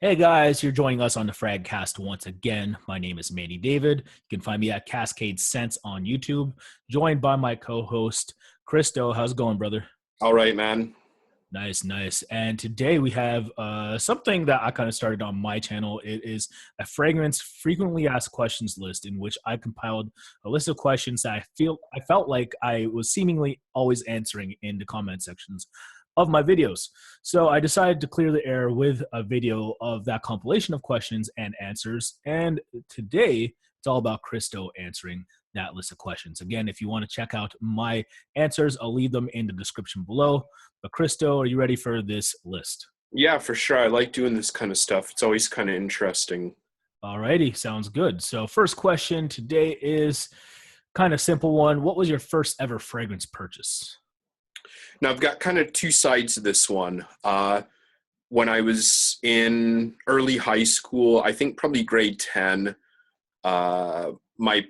Hey guys, you're joining us on the Fragcast once again. My name is Manny David. You can find me at CascadeScents on YouTube, joined by my co-host, Kristo. How's it going, brother? All right, man. Nice, nice. And today we have something that I kind of started on my channel. It is a fragrance frequently asked questions list in which I compiled a list of questions that I felt like I was seemingly always answering in the comment sections of my videos. So I decided to clear the air with a video of that compilation of questions and answers. And today it's all about Kristo answering that list of questions. Again, if you want to check out my answers, I'll leave them in the description below. But Kristo, are you ready for this list? Yeah, for sure. I like doing this kind of stuff. It's always kind of interesting. Alrighty, sounds good. So first question today is kind of simple one. What was your first ever fragrance purchase? Now, I've got kind of two sides to this one. When I was in early high school, I think probably grade 10, my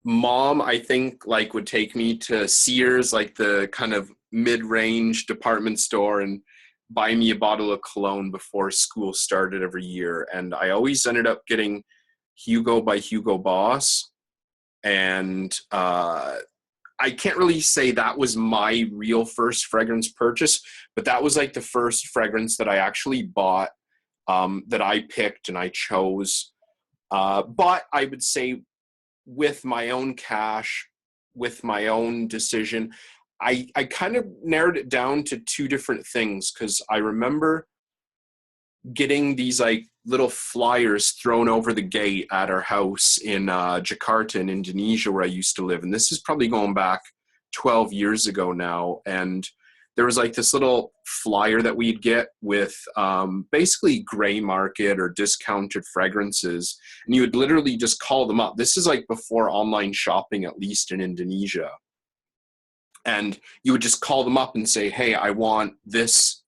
mom, I think, like would take me to Sears, like the kind of mid-range department store, and buy me a bottle of cologne before school started every year. And I always ended up getting Hugo by Hugo Boss. And I can't really say that was my real first fragrance purchase, but that was like the first fragrance that I actually bought, that I picked and I chose. But I would say with my own cash, with my own decision, I kind of narrowed it down to two different things, because I remember getting these like little flyers thrown over the gate at our house in Jakarta in Indonesia, where I used to live. And this is probably going back 12 years ago now. And there was like this little flyer that we'd get with basically gray market or discounted fragrances. And you would literally just call them up. This is like before online shopping, at least in Indonesia. And you would just call them up and say, hey, I want this,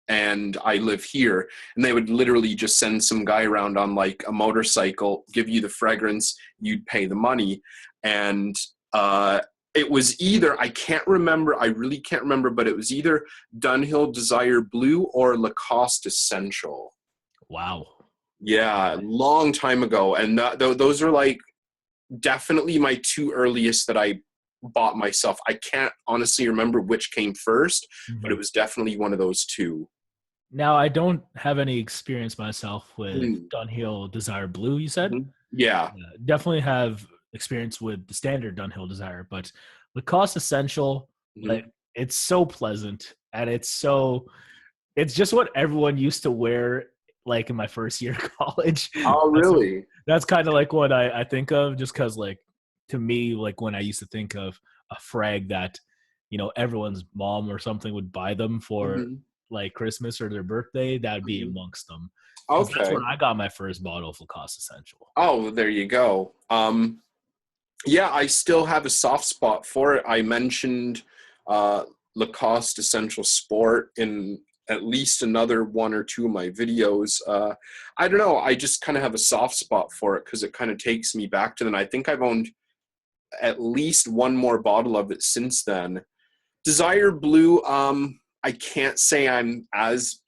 and I live here. And they would literally just send some guy around on like a motorcycle, give you the fragrance, you'd pay the money. And it was either, I can't remember, I really can't remember, but it was either Dunhill Desire Blue or Lacoste Essential. Wow. Yeah, long time ago. And those are like definitely my two earliest that I bought myself. I can't honestly remember which came first, but it was definitely one of those two. Now, I don't have any experience myself with Dunhill Desire Blue, you said? Yeah. Definitely have experience with the standard Dunhill Desire, but Lacoste Essential, like, it's so pleasant, and it's just what everyone used to wear like in my first year of college. Oh, really? That's kind of like what I think of, just because like to me, like when I used to think of a frag that, you know, everyone's mom or something would buy them for like Christmas or their birthday, that would be amongst them. Okay. That's when I got my first bottle of Lacoste Essential. Oh, there you go. Yeah, I still have a soft spot for it. I mentioned Lacoste Essential Sport in at least another one or two of my videos. I don't know. I just kind of have a soft spot for it because it kind of takes me back to then. I think I've owned at least one more bottle of it since then. Desire Blue, I can't say I'm as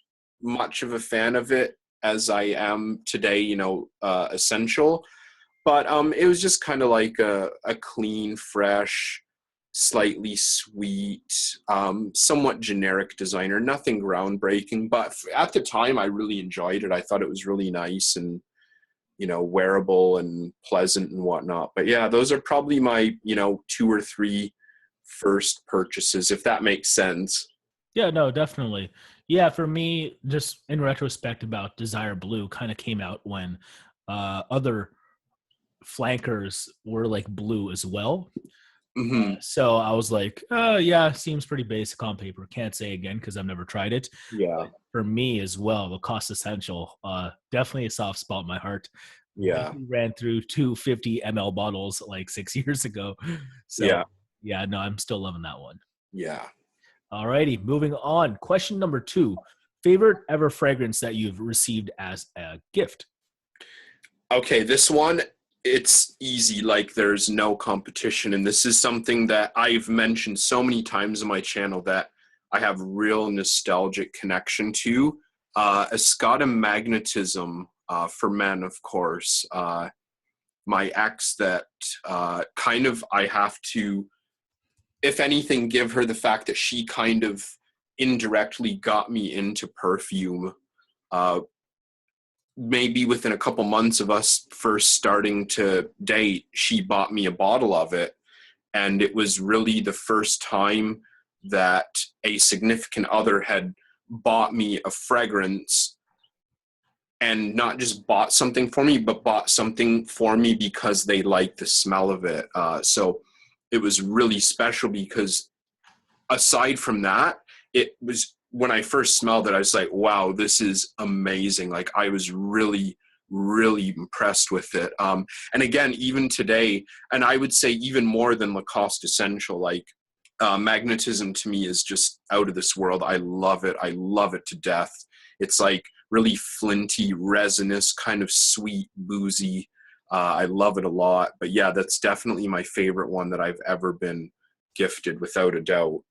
much of a fan of it as I am today, you know, Essential. But it was just kind of like a clean, fresh, slightly sweet, somewhat generic designer. Nothing groundbreaking, but at the time I really enjoyed it. I thought it was really nice and, you know, wearable and pleasant and whatnot. But yeah, those are probably my, you know, two or three first purchases, if that makes sense. Yeah, no, definitely. Yeah, for me, just in retrospect about Desire Blue kind of came out when other flankers were like blue as well. So I was like, yeah, seems pretty basic on paper. Can't say again because I've never tried it. Yeah. But for me as well, Lacoste Essential, definitely a soft spot in my heart. Yeah. Ran through 250 ml bottles like 6 years ago. So yeah, no, I'm still loving that one. Yeah. Alrighty, moving on. Question number 2. Favorite ever fragrance that you've received as a gift? Okay, this one, it's easy, like there's no competition. And this is something that I've mentioned so many times on my channel that I have real nostalgic connection to. Escada Magnetism for men, of course. My ex that kind of I have to, if anything, give her the fact that she kind of indirectly got me into perfume. Maybe within a couple months of us first starting to date, she bought me a bottle of it. And it was really the first time that a significant other had bought me a fragrance, and not just bought something for me, but bought something for me because they liked the smell of it. So it was really special because aside from that, it was when I first smelled it, I was like, wow, this is amazing. Like I was really, really impressed with it. And again, even today, and I would say even more than Lacoste Essential, like magnetism to me is just out of this world. I love it. I love it to death. It's like really flinty, resinous, kind of sweet, boozy. I love it a lot. But yeah, that's definitely my favorite one that I've ever been gifted, without a doubt.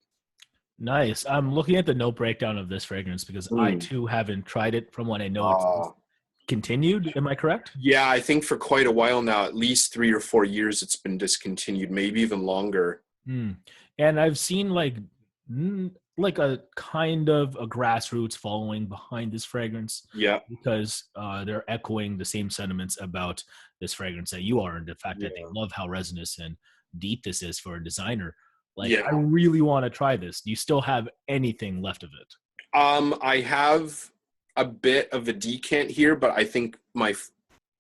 Nice. I'm looking at the note breakdown of this fragrance because I too haven't tried it. From what I know, it's continued. Am I correct? Yeah, I think for quite a while now, at least 3 or 4 years, it's been discontinued, maybe even longer. And I've seen like a kind of a grassroots following behind this fragrance. Yeah, because they're echoing the same sentiments about this fragrance that you are, and the fact that they love how resinous and deep this is for a designer. Like, I really want to try this. Do you still have anything left of it? I have a bit of a decant here, but I think my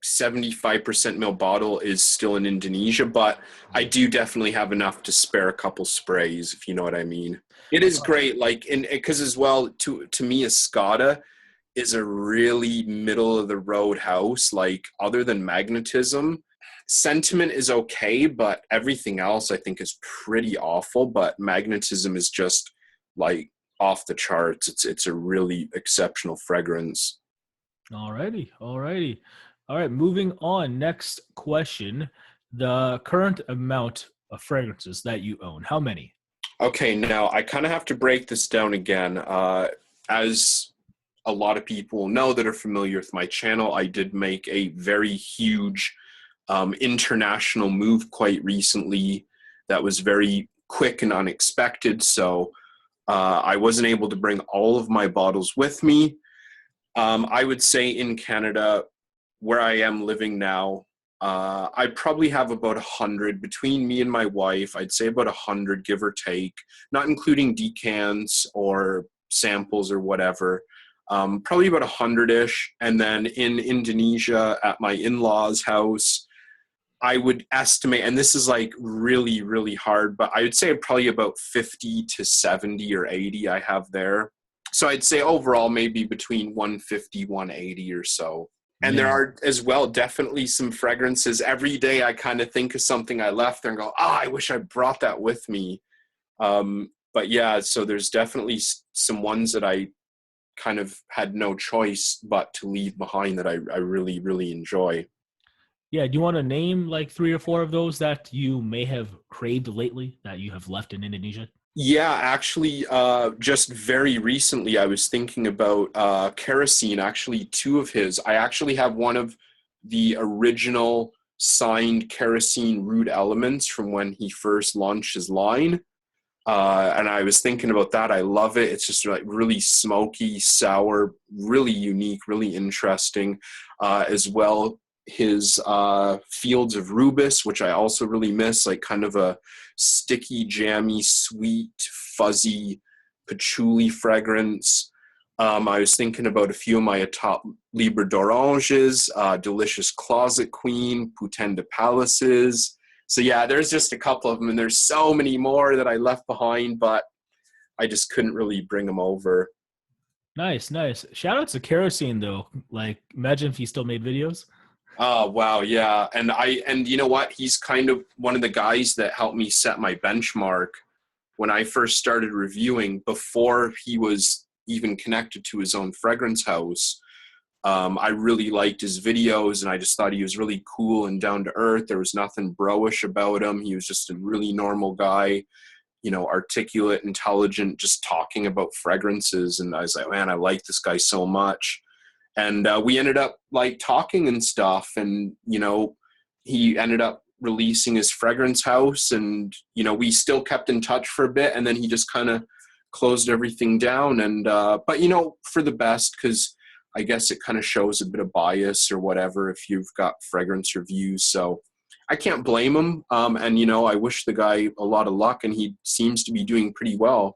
75% mil bottle is still in Indonesia, but I do definitely have enough to spare a couple sprays, if you know what I mean. It is great, like, because as well, to me, Escada is a really middle of the road house. Like, other than magnetism, sentiment is okay, but everything else I think is pretty awful. But magnetism is just like off the charts. It's a really exceptional fragrance. Alrighty. All right, moving on. Next question. The current amount of fragrances that you own, how many? Okay, now I kind of have to break this down again. As a lot of people know that are familiar with my channel, I did make a very huge international move quite recently that was very quick and unexpected. So I wasn't able to bring all of my bottles with me. I would say in Canada, where I am living now, I probably have about 100 between me and my wife. I'd say about 100, give or take, not including decants or samples or whatever. Probably about 100-ish. And then in Indonesia at my in-laws' house, I would estimate, and this is like really, really hard, but I would say probably about 50 to 70 or 80 I have there. So I'd say overall maybe between 150, 180 or so. And there are as well definitely some fragrances. Every day I kind of think of something I left there and go, I wish I brought that with me. But yeah, so there's definitely some ones that I kind of had no choice but to leave behind that I really, really enjoy. Yeah, do you want to name like 3 or 4 of those that you may have craved lately that you have left in Indonesia? Yeah, actually, just very recently, I was thinking about Kerosene, actually 2 of his. I actually have one of the original signed Kerosene Root Elements from when he first launched his line. And I was thinking about that. I love it. It's just like really smoky, sour, really unique, really interesting. As well, his Fields of Rubus, which I also really miss, like kind of a sticky, jammy, sweet, fuzzy patchouli fragrance. I was thinking about a few of my top Libre d'Oranges, Delicious Closet Queen, Putain de Palaces. So yeah, there's just a couple of them, and there's so many more that I left behind, but I just couldn't really bring them over. Nice. Shout out to Kerosene though. Like, imagine if he still made videos. Oh, wow. Yeah. And you know what? He's kind of one of the guys that helped me set my benchmark when I first started reviewing before he was even connected to his own fragrance house. I really liked his videos, and I just thought he was really cool and down to earth. There was nothing bro-ish about him. He was just a really normal guy. articulate, intelligent, just talking about fragrances. And I was like, man, I like this guy so much. And we ended up like talking and stuff. And, he ended up releasing his fragrance house, and, we still kept in touch for a bit. And then he just kind of closed everything down. And, but, for the best, because I guess it kind of shows a bit of bias or whatever if you've got fragrance reviews. So I can't blame him. And, I wish the guy a lot of luck, and he seems to be doing pretty well.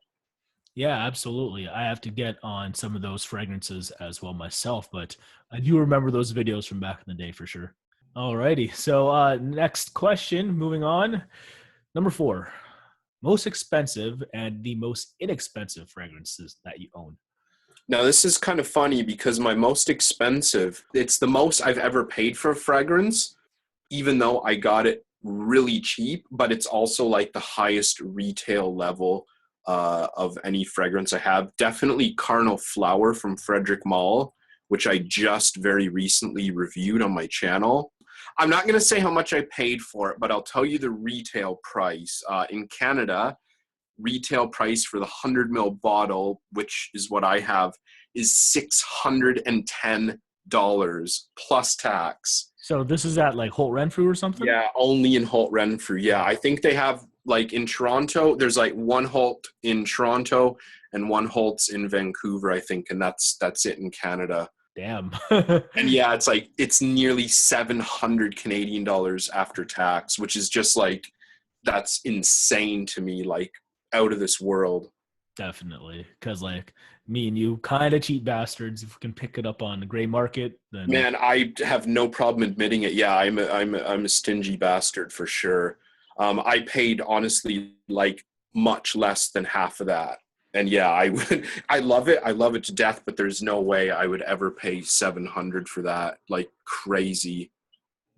Yeah, absolutely. I have to get on some of those fragrances as well myself, but I do remember those videos from back in the day for sure. Alrighty. So next question, moving on. Number 4, most expensive and the most inexpensive fragrances that you own. Now, this is kind of funny because my most expensive, it's the most I've ever paid for a fragrance, even though I got it really cheap, but it's also like the highest retail level of any fragrance I have. Definitely Carnal Flower from Frederick Mall, which I just very recently reviewed on my channel. I'm not going to say how much I paid for it, but I'll tell you the retail price. In Canada, retail price for the 100 ml bottle, which is what I have, is $610 plus tax. So this is at like Holt Renfrew or something? Yeah, only in Holt Renfrew. Yeah, I think they have like in Toronto, there's like one Holt in Toronto and one Holt's in Vancouver, I think, and that's it in Canada. Damn. And yeah, it's nearly 700 Canadian dollars after tax, which is just like, that's insane to me, like out of this world. Definitely. Because like me and you kind of cheap bastards, if we can pick it up on the gray market, then Man, I have no problem admitting it. Yeah, I'm a stingy bastard for sure. I paid honestly like much less than half of that. And yeah, I love it. I love it to death, but there's no way I would ever pay 700 for that. Like crazy.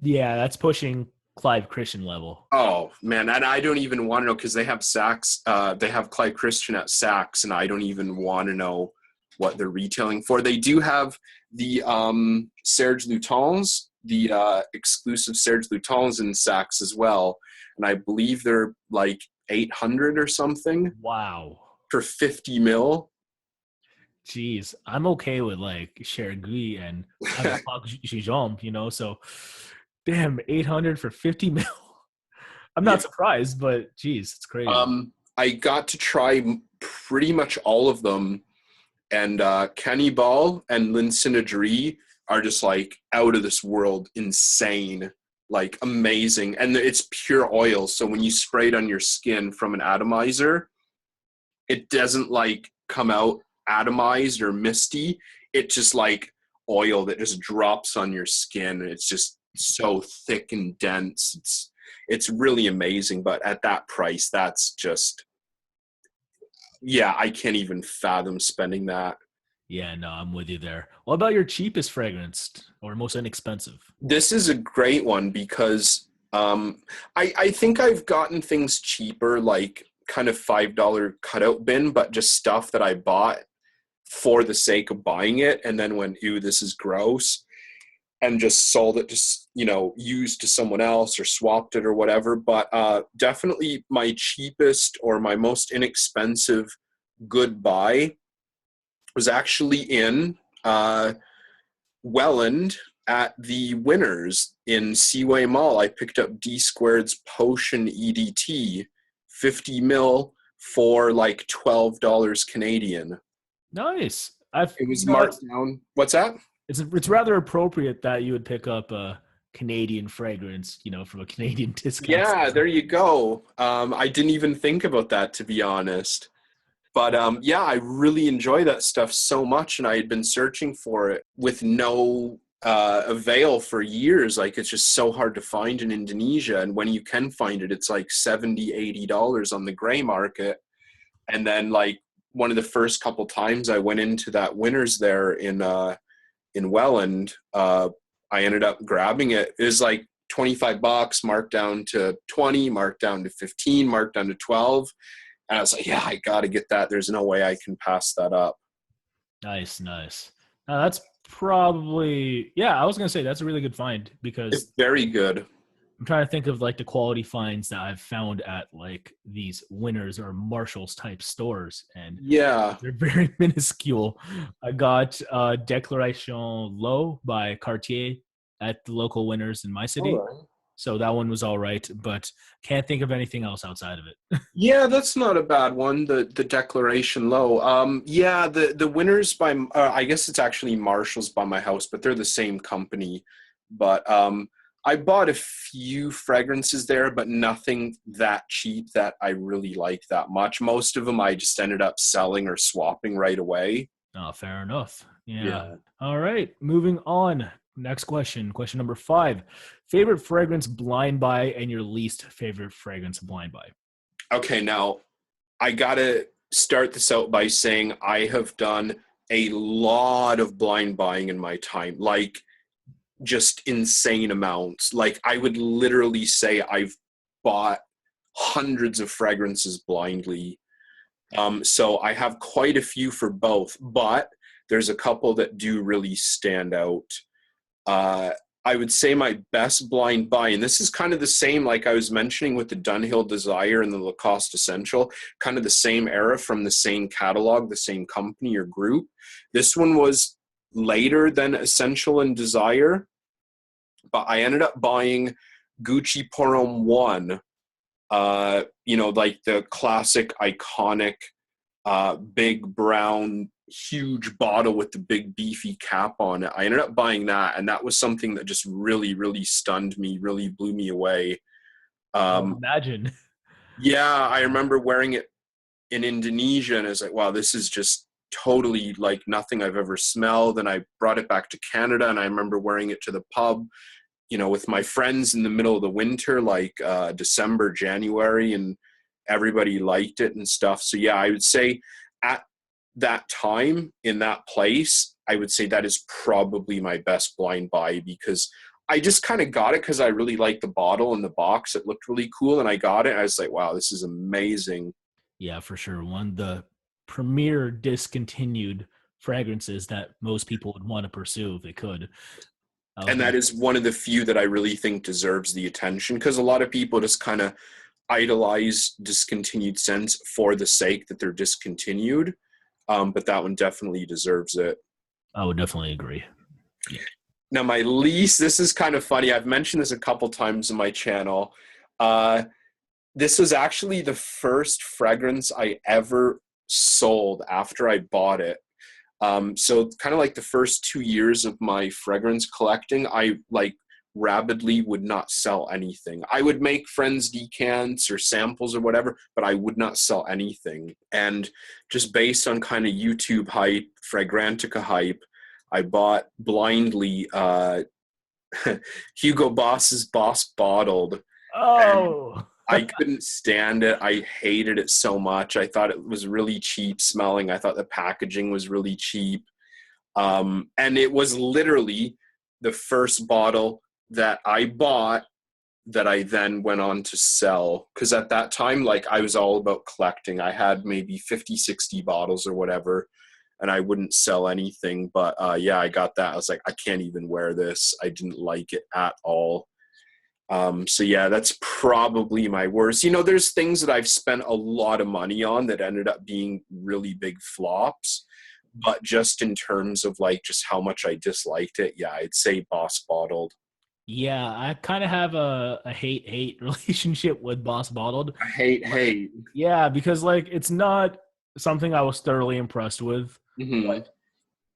yeah, that's pushing Clive Christian level. Oh man, and I don't even want to know because they have Saks. They have Clive Christian at Saks, and I don't even want to know what they're retailing for. They do have the Serge Lutens, the exclusive Serge Lutens in Saks as well, and I believe they're like 800 or something. Wow. For 50 mil. Jeez, I'm okay with like Chergui and Gijon, so damn, 800 for 50 mil. I'm not surprised, but geez, it's crazy. I got to try pretty much all of them, and Cannibal and Lincinadri are just like out of this world, insane, like amazing. And it's pure oil, so when you spray it on your skin from an atomizer, it doesn't like come out atomized or misty. It's just like oil that just drops on your skin. It's just so thick and dense. It's really amazing. But at that price, that's just, yeah, I can't even fathom spending that. Yeah, no, I'm with you there. What about your cheapest fragrance or most inexpensive? This is a great one because I think I've gotten things cheaper, like kind of $5 cutout bin, but just stuff that I bought for the sake of buying it, and then went, ew, this is gross, and just sold it, just used to someone else or swapped it or whatever. But definitely my cheapest or my most inexpensive good buy was actually in Welland at the Winners in Seaway Mall. I picked up D Squared's Potion EDT 50 mil for like $12 Canadian. Nice. It was marked down. What's that? It's rather appropriate that you would pick up a Canadian fragrance, from a Canadian discount. Yeah, there you go. I didn't even think about that, to be honest. But yeah, I really enjoy that stuff so much, and I had been searching for it with no avail for years. Like, it's just so hard to find in Indonesia, and when you can find it, it's like $70-$80 on the gray market. And then like one of the first couple times I went into that Winners there in Welland, I ended up grabbing it. It was like $25, marked down to 20, marked down to 15, marked down to 12. And I was like, yeah, I got to get that. There's no way I can pass that up. Nice. Now that's probably, I was going to say that's a really good find because it's very good. I'm trying to think of like the quality finds that I've found at like these Winners or Marshalls type stores, and Yeah. they're very minuscule. I got Declaration Low by Cartier at the local Winners in my All city. right. So that one was all right, but can't think of anything else outside of it. Yeah, that's not a bad one. The Declaration Low. Yeah, the Winners by I guess it's actually Marshalls by my house, but they're the same company. But I bought a few fragrances there, but nothing that cheap that I really like that much. Most of them I just ended up selling or swapping right away. Oh, fair enough. Yeah. Yeah. All right. Moving on. Next question. Question number 5. Favorite fragrance blind buy and your least favorite fragrance blind buy. Okay, now I gotta start this out by saying I have done a lot of blind buying in my time, like just insane amounts. Like I would literally say I've bought hundreds of fragrances blindly. So I have quite a few for both, but there's a couple that do really stand out. Uh, I would say my best blind buy, and this is kind of the same, like I was mentioning with the Dunhill Desire and the Lacoste Essential, kind of the same era from the same catalog, the same company or group. This one was later than Essential and Desire, but I ended up buying Gucci Pour Homme 1, like the classic, iconic, big brown huge bottle with the big beefy cap on it. I ended up buying that, and that was something that just really, really stunned me, really blew me away. Imagine. Yeah, I remember wearing it in Indonesia, and I was like, wow, this is just totally like nothing I've ever smelled. And I brought it back to Canada, and I remember wearing it to the pub, with my friends in the middle of the winter, like December, January, and everybody liked it and stuff. So yeah, I would say at that time in that place, I would say that is probably my best blind buy, because I just kind of got it because I really liked the bottle and the box. It looked really cool, and I got it. I was like, wow, this is amazing. Yeah, for sure. One of the premier discontinued fragrances that most people would want to pursue if they could. And that is one of the few that I really think deserves the attention, because a lot of people just kind of idolize discontinued scents for the sake that they're discontinued. But that one definitely deserves it. I would definitely agree. Yeah. Now, my least, this is kind of funny. I've mentioned this a couple times in my channel. This was actually the first fragrance I ever sold after I bought it. So kind of like the first 2 years of my fragrance collecting, I like rabidly would not sell anything. I would make friends decants or samples or whatever, but I would not sell anything. And just based on kind of YouTube hype, Fragrantica hype, I bought blindly Hugo Boss's Boss Bottled. Oh. I couldn't stand it. I hated it so much. I thought it was really cheap smelling. I thought the packaging was really cheap. And it was literally the first bottle that I bought that I then went on to sell. Because at that time, like, I was all about collecting. I had maybe 50, 60 bottles or whatever, and I wouldn't sell anything. But yeah, I got that. I was like, I can't even wear this. I didn't like it at all. So yeah, that's probably my worst. There's things that I've spent a lot of money on that ended up being really big flops. But just in terms of like just how much I disliked it, yeah, I'd say Boss Bottled. Yeah, I kind of have a hate-hate relationship with Boss Bottled. I hate. Yeah, because like it's not something I was thoroughly impressed with. Mm-hmm. But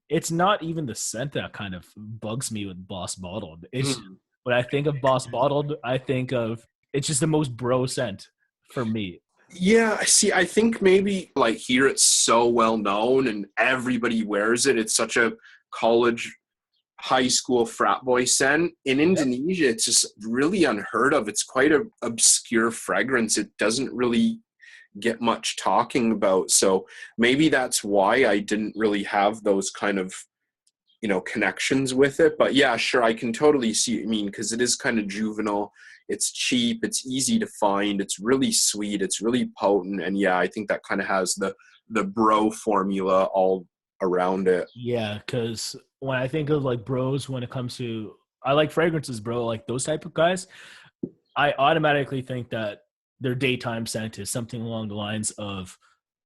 it's not even the scent that kind of bugs me with Boss Bottled. It's when I think of Boss Bottled, I think of it's just the most bro scent for me. Yeah, see, I think maybe like here it's so well known and everybody wears it. It's such a college, high school frat boy scent. In Indonesia, it's just really unheard of. It's quite an obscure fragrance. It doesn't really get much talking about. So maybe that's why I didn't really have those kind of connections with it. But yeah, sure, I can totally see what you mean, because it is kind of juvenile. It's cheap, it's easy to find, it's really sweet, it's really potent, and yeah, I think that kind of has the bro formula all around it. Yeah, because when I think of like bros, when it comes to I like fragrances, bro, like those type of guys. I automatically think that their daytime scent is something along the lines of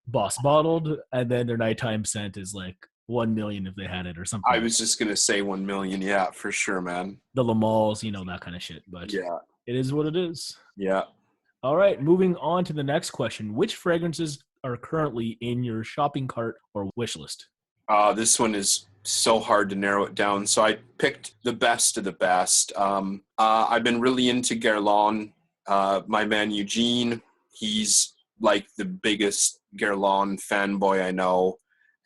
Boss Bottled, and then their nighttime scent is like 1 million if they had it or something. I was just gonna say 1 million. Yeah, for sure, man. The Lamals, that kind of shit. But Yeah, it is what it is. yeah. All right, moving on to the next question. Which fragrances are currently in your shopping cart or wish list? This one is so hard to narrow it down. So I picked the best of the best. I've been really into Guerlain. My man Eugene, he's like the biggest Guerlain fanboy I know,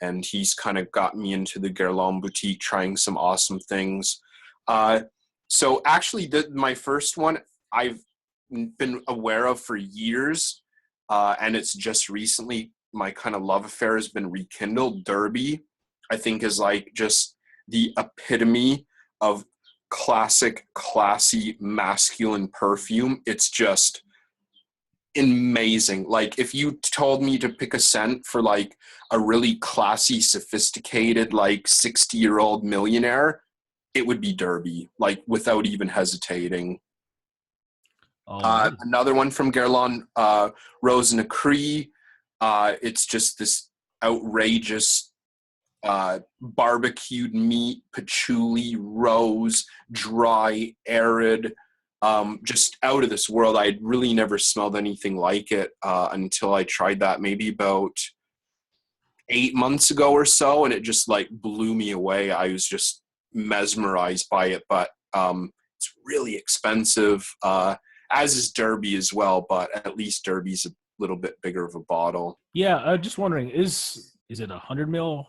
and he's kind of got me into the Guerlain boutique, trying some awesome things. So actually, my first one I've been aware of for years, and it's just recently my kind of love affair has been rekindled. Derby, I think, is like just the epitome of classic, classy, masculine perfume. It's just amazing. Like, if you told me to pick a scent for like a really classy, sophisticated, like 60-year-old millionaire, it would be Derby, like without even hesitating. Another one from Guerlain, Rose Nacree. It's just this outrageous barbecued meat, patchouli, rose, dry, arid, just out of this world. I'd really never smelled anything like it until I tried that maybe about 8 months ago or so, and it just like blew me away. I was just mesmerized by it, but it's really expensive, as is Derby as well, but at least Derby's a little bit bigger of a bottle. Yeah, I'm just wondering, is it 100 mil?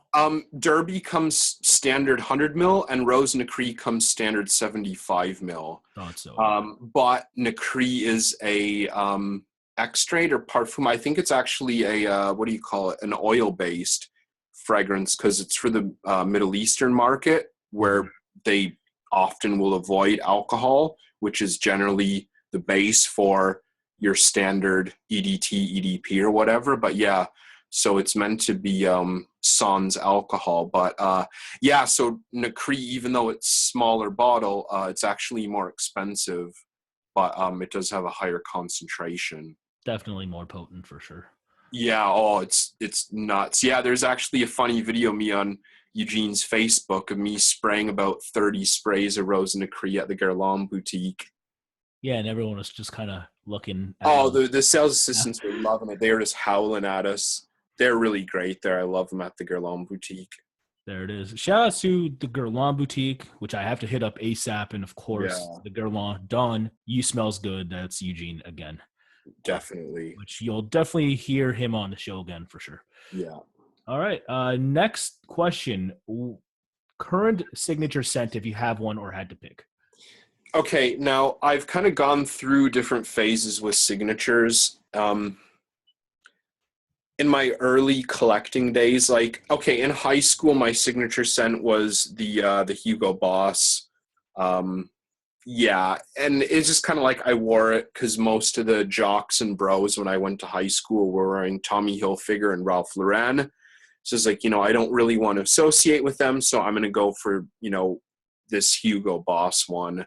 Derby comes standard 100 mil, and Rose Nacree comes standard 75 mil. Thought so. But Nacree is a extrait or parfum. I think it's actually a what do you call it? An oil-based fragrance, because it's for the Middle Eastern market, where they often will avoid alcohol, which is generally the base for your standard EDT, EDP, or whatever. But yeah, so it's meant to be sans alcohol. But yeah, so Nacree, even though it's smaller bottle, it's actually more expensive, but it does have a higher concentration. Definitely more potent for sure. Yeah, it's nuts. Yeah, there's actually a funny video of me on Eugene's Facebook of me spraying about 30 sprays of Rose Nacree at the Guerlain boutique. Yeah, and everyone was just kind of looking at the sales assistants were loving it. They were just howling at us. They're really great there. I love them at the Guerlain boutique. There it is. Shout out to the Guerlain boutique, which I have to hit up ASAP. And of course, the Guerlain Don, You Smells Good. That's Eugene again. Definitely. Which you'll definitely hear him on the show again for sure. Yeah. All right. Next question. Current signature scent, if you have one or had to pick. Okay, now I've kind of gone through different phases with signatures. In my early collecting days, like, okay, in high school, my signature scent was the Hugo Boss. Yeah, and it's just kind of like I wore it because most of the jocks and bros when I went to high school were wearing Tommy Hilfiger and Ralph Lauren. So it's like, I don't really want to associate with them, so I'm going to go for, this Hugo Boss one.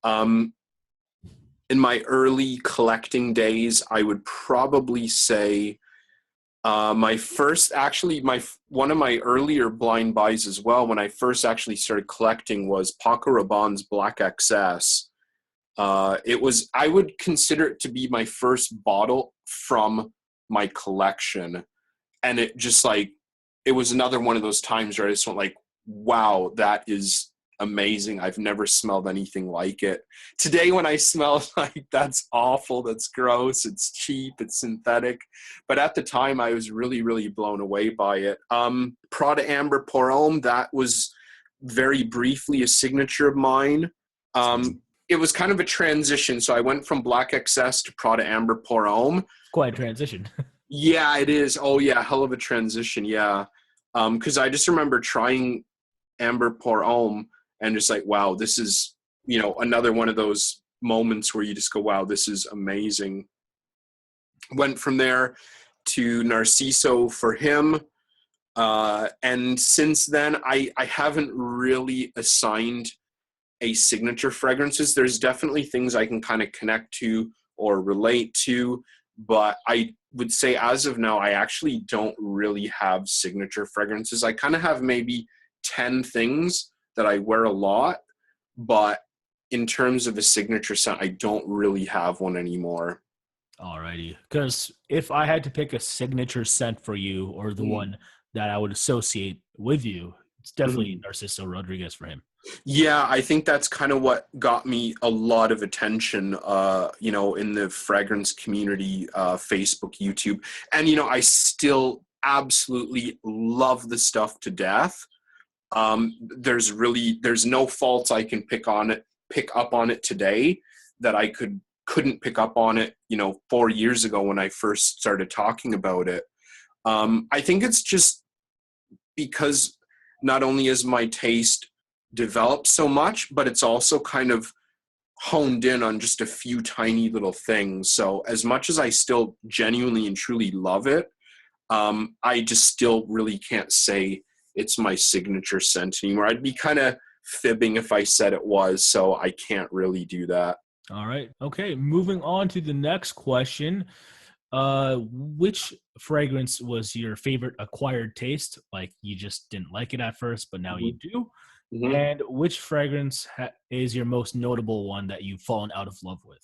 In my early collecting days, I would probably say one of my earlier blind buys as well, when I first actually started collecting, was Paco Rabanne's Black XS. I would consider it to be my first bottle from my collection. And it just it was another one of those times where I just went like, wow, that is amazing. I've never smelled anything like it. Today when I smell like, that's awful, that's gross, it's cheap, it's synthetic. But at the time I was really, really blown away by it. Prada Amber Pour Homme, that was very briefly a signature of mine. It was kind of a transition. So I went from Black XS to Prada Amber Pour Homme. Quite a transition. Yeah, it is. Oh yeah, hell of a transition. Yeah. Because I just remember trying Amber Pour Homme and just like, wow, this is, another one of those moments where you just go, wow, this is amazing. Went from there to Narciso for him. And since then, I haven't really assigned a signature fragrances. There's definitely things I can kind of connect to or relate to, but I would say as of now, I actually don't really have signature fragrances. I kind of have maybe 10 things that I wear a lot, but in terms of a signature scent, I don't really have one anymore. Alrighty. Because if I had to pick a signature scent for you, or the one that I would associate with you, it's definitely Mhm. Narciso Rodriguez for him. Yeah, I think that's kind of what got me a lot of attention, in the fragrance community, Facebook, YouTube. And, I still absolutely love the stuff to death. There's no faults I can pick up on it today that I couldn't pick up on it, 4 years ago when I first started talking about it. I think it's just because not only is my taste developed so much, but it's also kind of honed in on just a few tiny little things. So as much as I still genuinely and truly love it, I just still really can't say it's my signature scent anymore. I'd be kind of fibbing if I said it was, so I can't really do that. All right. Okay. Moving on to the next question. Which fragrance was your favorite acquired taste? Like you just didn't like it at first, but now you do. Mm-hmm. And which fragrance is your most notable one that you've fallen out of love with?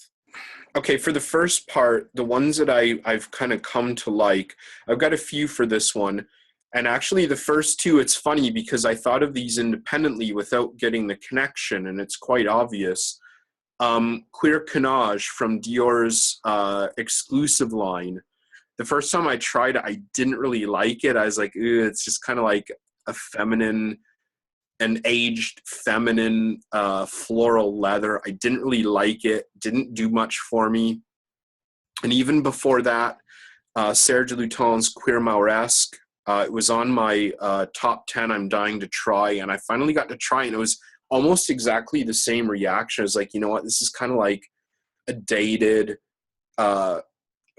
Okay, for the first part, the ones that I've kind of come to like, I've got a few for this one. And actually the first two, it's funny because I thought of these independently without getting the connection, and it's quite obvious. Queer Canage from Dior's exclusive line. The first time I tried it, I didn't really like it. I was like, it's just kind of like a feminine, an aged feminine floral leather. I didn't really like it. Didn't do much for me. And even before that, Serge Lutens Queer Mauresque. It was on my top 10 I'm dying to try, and I finally got to try it, and it was almost exactly the same reaction. I was like, you know what, this is kind of like a dated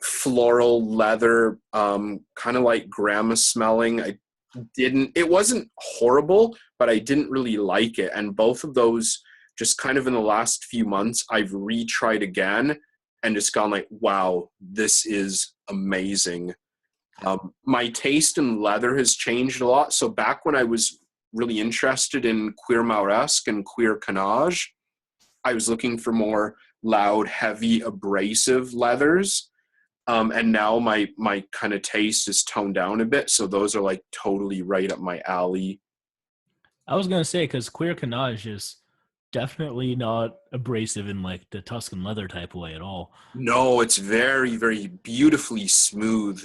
floral leather, kind of like grandma smelling. It wasn't horrible, but I didn't really like it. And both of those, just kind of in the last few months, I've retried again and just gone like, wow, this is amazing. My taste in leather has changed a lot. So back when I was really interested in Queer Mauresque and Queer Canage, I was looking for more loud, heavy, abrasive leathers. And now my kind of taste is toned down a bit. So those are like totally right up my alley. I was gonna say because Queer Canage is definitely not abrasive in like the Tuscan leather type way at all. No, it's very, very beautifully smooth.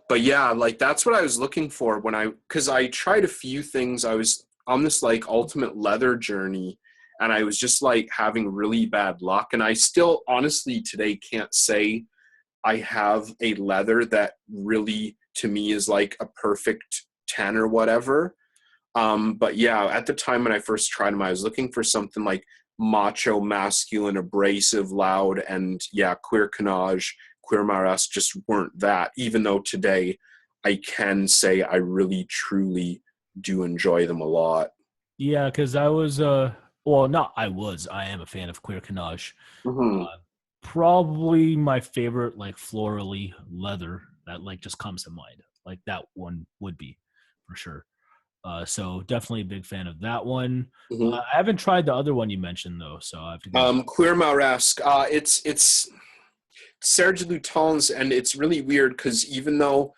But yeah, like that's what I was looking for because I tried a few things. I was on this like ultimate leather journey, and I was just like having really bad luck. And I still honestly today can't say I have a leather that really to me is like a perfect 10 or whatever. But yeah, at the time when I first tried them, I was looking for something like macho, masculine, abrasive, loud, and yeah, Queer Canage, Queer Mauresque just weren't that, even though today I can say I really, truly do enjoy them a lot. Yeah, because I was well, not I was. I am a fan of Queer Canage. Mm-hmm. Uh, Probably my favorite like florally leather that like just comes to mind. Like that one would be for sure. So definitely a big fan of that one. Mm-hmm. I haven't tried the other one you mentioned though, so I have to go. Queer Mauresque, it's Serge Lutens, and it's really weird because even though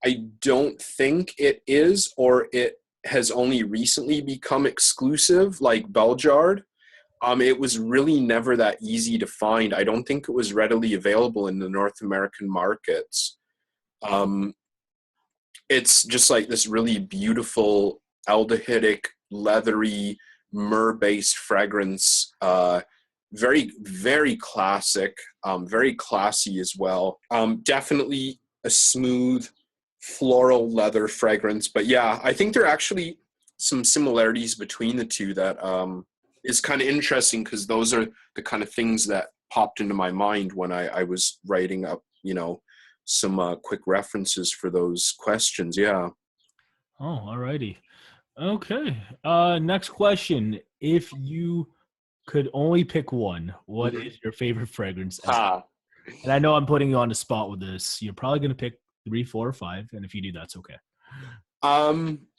I don't think it is, or it has only recently become exclusive, like Belgiard. It was really never that easy to find. I don't think it was readily available in the North American markets. Um, it's just like this really beautiful aldehydic, leathery, myrrh-based fragrance. Very, very classic, very classy as well. Definitely a smooth, floral leather fragrance. But yeah, I think there are actually some similarities between the two that is kind of interesting because those are the kind of things that popped into my mind when I was writing up, some quick references for those questions. Yeah. Oh, alrighty. Okay. Next question. If you could only pick one, what Mhm. is your favorite fragrance ever? Ha. And I know I'm putting you on the spot with this. You're probably going to pick 3, 4, or 5. And if you do, that's okay.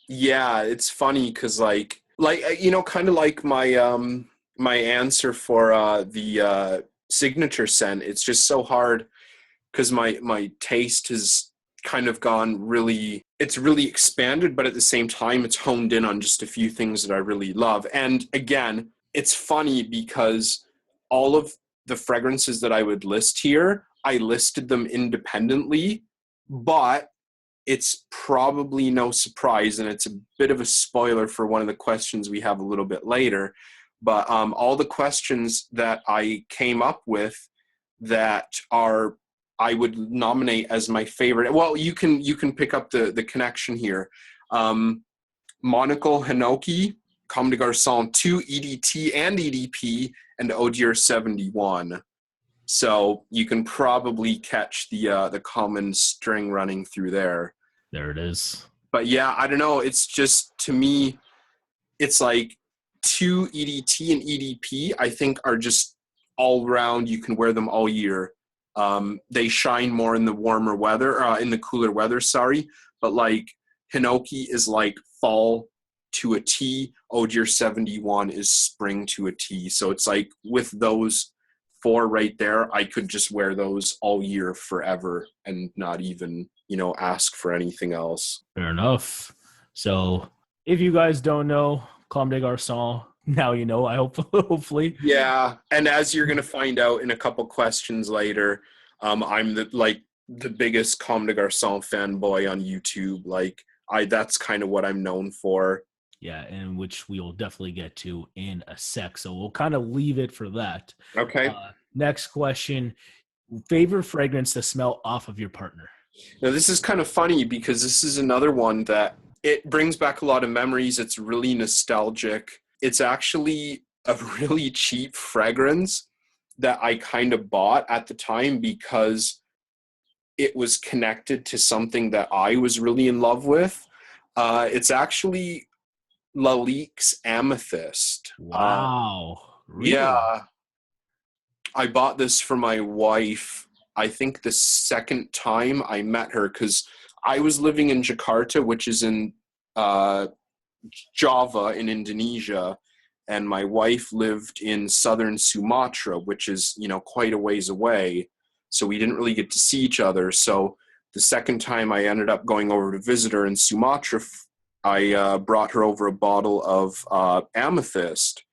Yeah, it's funny because kind of like my answer for the signature scent. It's just so hard because my taste has kind of gone really. It's really expanded, but at the same time, it's honed in on just a few things that I really love. And again, it's funny because all of the fragrances that I would list here, I listed them independently, but it's probably no surprise, and it's a bit of a spoiler for one of the questions we have a little bit later. But all the questions that I came up with that are I would nominate as my favorite. Well, you can pick up the connection here. Monocle Hinoki, Comme des Garçons 2, EDT and EDP, and Odier 71. So you can probably catch the common string running through there. There it is. But yeah, I don't know. It's just, to me, it's like 2 EDT and EDP, I think, are just all round. You can wear them all year. They shine more in the warmer weather, in the cooler weather, sorry. But like Hinoki is like fall to a T. Odier 71 is spring to a T. So it's like with those 4 right there, I could just wear those all year forever and not even, ask for anything else. Fair enough. So if you guys don't know, Comme des Garçons, now you know, I hope, hopefully. Yeah, and as you're gonna find out in a couple questions later, I'm the biggest Comme des Garçons fanboy on YouTube. Like that's kind of what I'm known for. Yeah, and which we will definitely get to in a sec. So we'll kind of leave it for that. Okay. Next question. Favorite fragrance to smell off of your partner? Now this is kind of funny because this is another one that it brings back a lot of memories. It's really nostalgic. It's actually a really cheap fragrance that I kind of bought at the time because it was connected to something that I was really in love with. It's actually Lalique's Amethyst. Wow. Really? Yeah, I bought this for my wife, I think the second time I met her, because I was living in Jakarta, which is in uh, Java in Indonesia, and my wife lived in southern Sumatra, which is, quite a ways away. So we didn't really get to see each other. So the second time I ended up going over to visit her in Sumatra, I brought her over a bottle of Amethyst,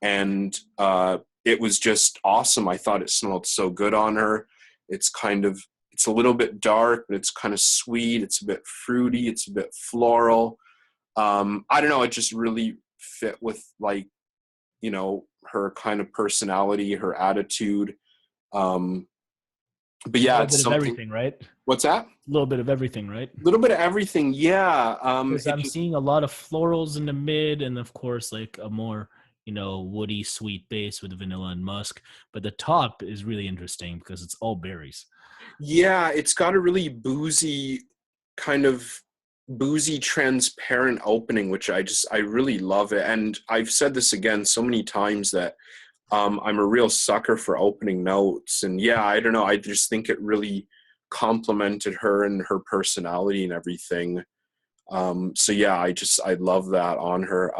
and it was just awesome. I thought it smelled so good on her. It's a little bit dark, but it's kind of sweet. It's a bit fruity. It's a bit floral. I don't know. It just really fit with her kind of personality, her attitude. But yeah, A little it's bit of something. everything, right? What's that? A little bit of everything, right? A little bit of everything. Yeah. Because I'm seeing a lot of florals in the mid, and of course, like a more woody, sweet base with vanilla and musk. But the top is really interesting because it's all berries. Yeah, it's got a really kind of boozy, transparent opening, which I really love it. And I've said this again so many times that I'm a real sucker for opening notes. And yeah, I don't know. I just think it really complemented her and her personality and everything. So yeah, I love that on her.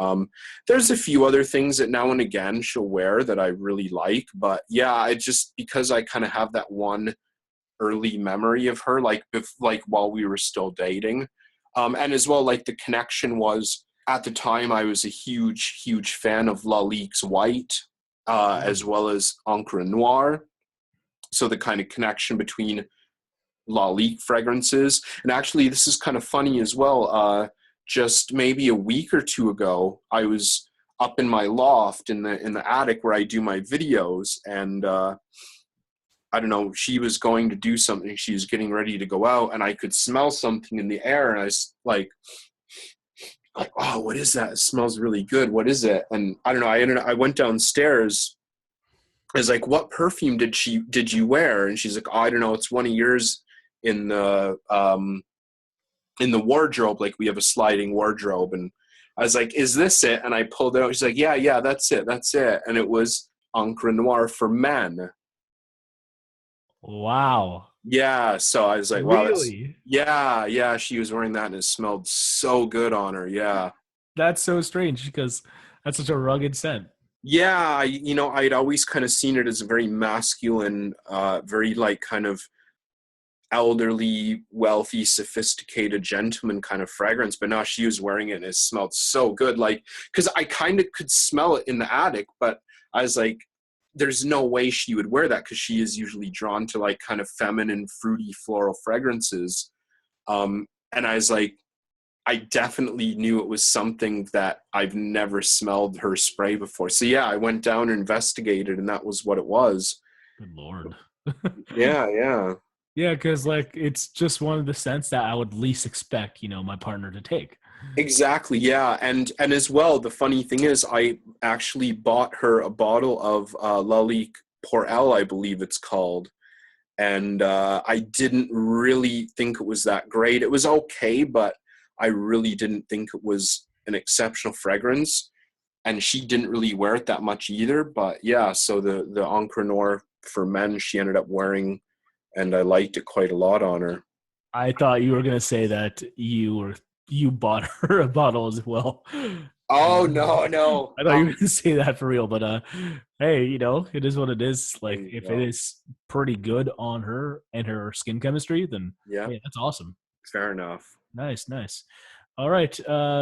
There's a few other things that now and again she'll wear that I really like, but yeah, because I kind of have that one early memory of her, like while we were still dating, and as well, like the connection was at the time I was a huge fan of Lalique's White, as well as Encre Noire. So the kind of connection between Lalique fragrances. And actually, this is kind of funny as well. Just maybe a week or two ago, I was up in my loft in the attic where I do my videos, and I don't know, she was going to do something. She was getting ready to go out, and I could smell something in the air, and I was like, oh, what is that? It smells really good. What is it? And I don't know. I went downstairs. I was like, what perfume did you wear? And she's like, oh, I don't know. It's one of yours in the wardrobe. Like we have a sliding wardrobe, and I was like, is this it? And I pulled it out. She's like, yeah, that's it. And it was Encre Noire for Men. Wow. Yeah. So I was like, wow, Really? yeah. She was wearing that and it smelled so good on her. Yeah. That's so strange because that's such a rugged scent. Yeah. I'd always kind of seen it as a very masculine, very like kind of elderly, wealthy, sophisticated gentleman kind of fragrance, but now she was wearing it and it smelled so good. Like, because I kind of could smell it in the attic, but I was like, there's no way she would wear that because she is usually drawn to like kind of feminine, fruity, floral fragrances. And I was like, I definitely knew it was something that I've never smelled her spray before. So yeah, I went down and investigated, and that was what it was. Good Lord. Yeah. Yeah, because like it's just one of the scents that I would least expect, my partner to take. Exactly, yeah. And as well, the funny thing is I actually bought her a bottle of Lalique Porel, I believe it's called. And I didn't really think it was that great. It was okay, but I really didn't think it was an exceptional fragrance. And she didn't really wear it that much either. But yeah, so the Encre Noire for Men, she ended up wearing, and I liked it quite a lot on her. I thought you were gonna say that you bought her a bottle as well. Oh, no. I thought you were gonna say that for real, but hey, it is what it is. There Like you if it go. is pretty good on her and her skin chemistry, then Yeah, hey, that's awesome. fair enough. Nice. All right.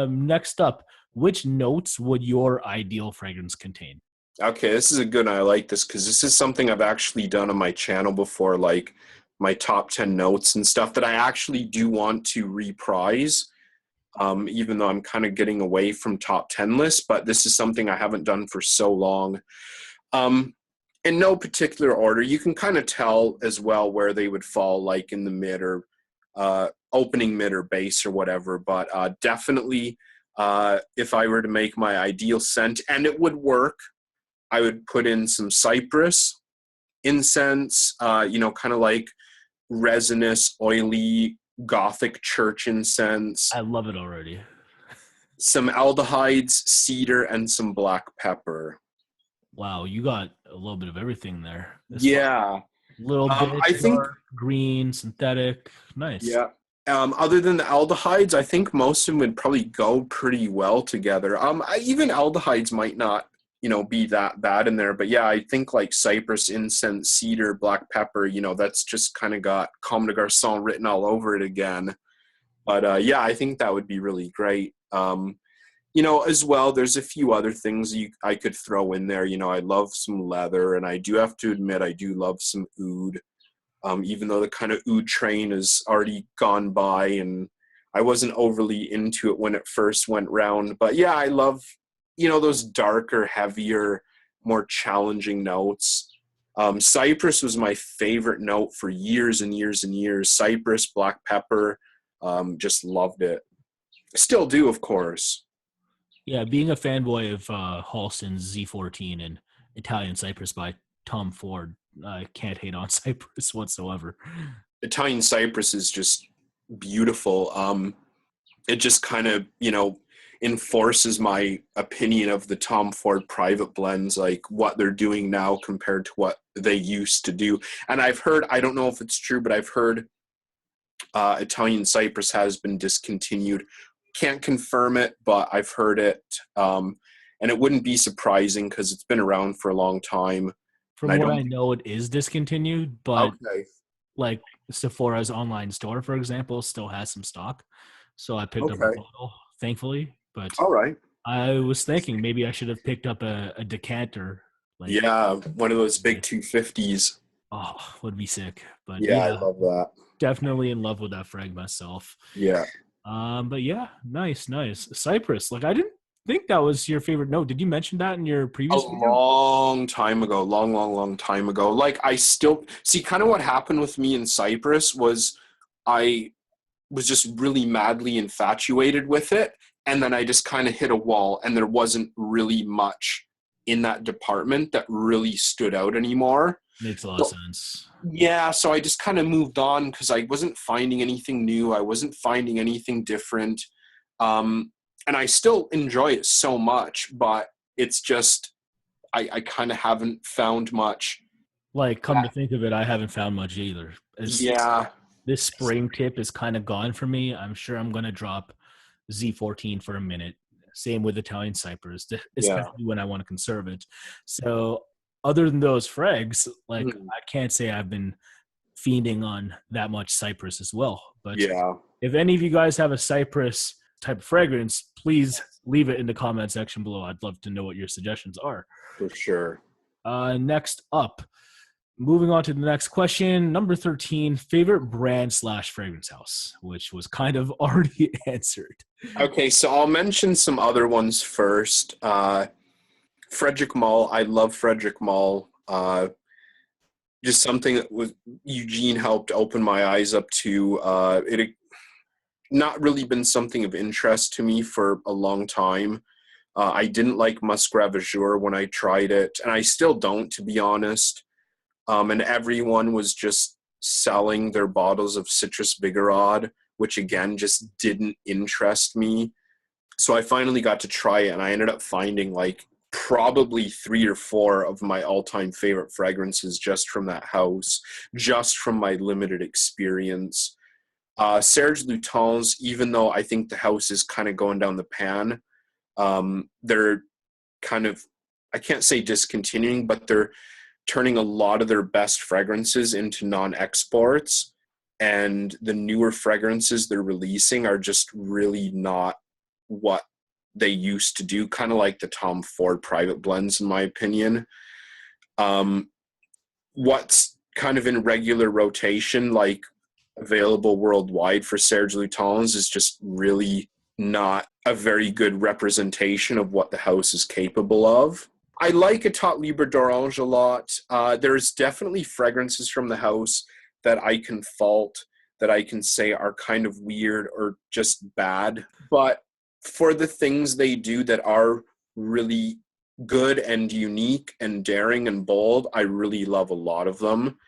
Next up, which notes would your ideal fragrance contain? Okay, this is a good one. I like this because this is something I've actually done on my channel before, like my top 10 notes and stuff that I actually do want to reprise, even though I'm kind of getting away from top 10 lists, but this is something I haven't done for so long. In no particular order, you can kind of tell as well where they would fall, like in the mid or opening mid or base or whatever, but definitely if I were to make my ideal scent, and it would work, I would put in some cypress, incense, kind of like resinous, oily, gothic church incense, I love it already. some aldehydes, cedar, and some black pepper. Wow, you got a little bit of everything there. As far Yeah. little bit I think, dark, green, synthetic. Nice. yeah. Other than the aldehydes, I think most of them would probably go pretty well together. Even aldehydes might not, be that bad in there. But yeah, I think like cypress, incense, cedar, black pepper, that's just kind of got Comme des Garçons written all over it again. But yeah, I think that would be really great. As well, there's a few other things I could throw in there. I love some leather, and I do have to admit I do love some oud. Even though the kind of oud train has already gone by and I wasn't overly into it when it first went round. But yeah, I love, those darker, heavier, more challenging notes. Cypress was my favorite note for years and years and years. Cypress, black pepper, just loved it. Still do, of course. Yeah, being a fanboy of Halston's Z14 and Italian Cypress by Tom Ford, I can't hate on Cypress whatsoever. Italian Cypress is just beautiful. It just kind of, enforces my opinion of the Tom Ford private blends, like what they're doing now compared to what they used to do. And I've heard, I don't know if it's true, but I've heard Italian Cypress has been discontinued. Can't confirm it, but I've heard it. And it wouldn't be surprising because it's been around for a long time. And From what I know, it is discontinued, but Okay. like Sephora's online store, for example, still has some stock. So I picked up a Okay. bottle, thankfully. But All right. I was thinking maybe I should have picked up a decanter. Like, Yeah, one of those big 250s. oh, would be sick. But Yeah, I yeah, love that. definitely in love with that frag myself. Yeah. But yeah, nice. Cypress. Like, I didn't think that was your favorite note. Did you mention that in your A previous video? long time ago, long time ago. Like I still see kind of what happened with me in Cyprus was I was just really madly infatuated with it. And then I just kind of hit a wall and there wasn't really much in that department that really stood out anymore. Makes a lot of So, sense. yeah, so I just kind of moved on because I wasn't finding anything new. I wasn't finding anything different. Um, and I still enjoy it so much, but it's just, I kind of haven't found much. Like, come to think of it, I haven't found much either. Yeah. This spring tip is kind of gone for me. I'm sure I'm going to drop Z14 for a minute. Same with Italian Cypress, especially when I want to conserve it. So other than those frags, like I can't say I've been fiending on that much Cypress as well. But if any of you guys have a Cypress type of fragrance, please leave it in the comment section below. I'd love to know what your suggestions are. For sure. Next up, moving on to the next question, number 13, favorite brand / fragrance house, which was kind of already answered. Okay, so I'll mention some other ones first. Frederick Mall, I love Frederick Mall. Just something that Eugene helped open my eyes up to. It had not really been something of interest to me for a long time. I didn't like Musk Ravageur when I tried it, and I still don't, to be honest. And everyone was just selling their bottles of Citrus Vigorod, which again just didn't interest me. So I finally got to try it, and I ended up finding like probably 3 or 4 of my all-time favorite fragrances just from that house, just from my limited experience. Serge Lutens, even though I think the house is kind of going down the pan, they're kind of, I can't say discontinuing, but they're turning a lot of their best fragrances into non-exports, and the newer fragrances they're releasing are just really not what they used to do, kind of like the Tom Ford private blends, in my opinion. What's kind of in regular rotation, like available worldwide for Serge Lutens, is just really not a very good representation of what the house is capable of. I like Etat Libre d'Orange a lot. There's definitely fragrances from the house that I can fault, that I can say are kind of weird or just bad. But for the things they do that are really good and unique and daring and bold, I really love a lot of them.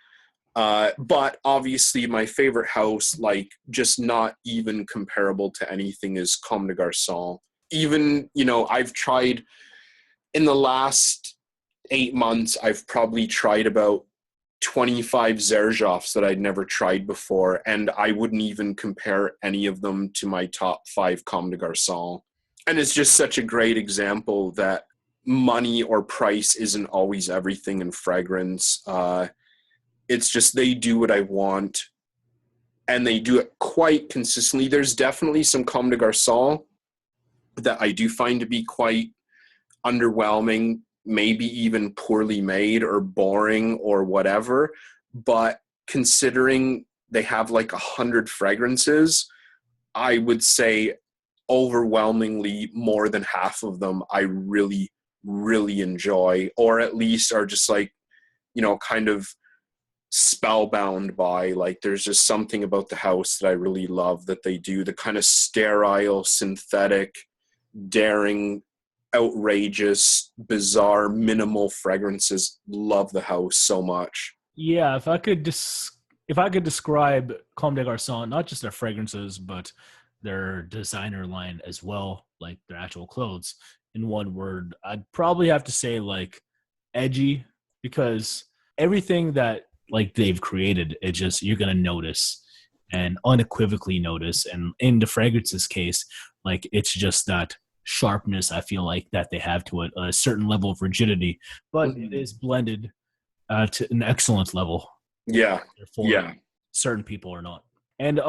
But obviously my favorite house, like just not even comparable to anything, is Comme des Garçons. Even, I've tried, in the last 8 months, I've probably tried about 25 Xerjoffs that I'd never tried before, and I wouldn't even compare any of them to my top 5 Comme des Garçons. And it's just such a great example that money or price isn't always everything in fragrance. It's just they do what I want, and they do it quite consistently. There's definitely some Comme des Garçons that I do find to be quite underwhelming, maybe even poorly made or boring or whatever. But considering they have like 100 fragrances, I would say overwhelmingly more than half of them I really, really enjoy, or at least are just like, kind of spellbound by. Like, there's just something about the house that I really love that they do. The kind of sterile, synthetic, daring, outrageous, bizarre, minimal fragrances. Love the house so much. Yeah, if I could describe Comme des Garçons, not just their fragrances, but their designer line as well, like their actual clothes, in one word, I'd probably have to say like edgy, because everything that like they've created, it just, you're gonna notice and unequivocally notice. And in the fragrances case, like it's just that sharpness, I feel like, that they have to it, a certain level of rigidity, but it is blended to an excellent level. Yeah. Therefore, certain people are not. And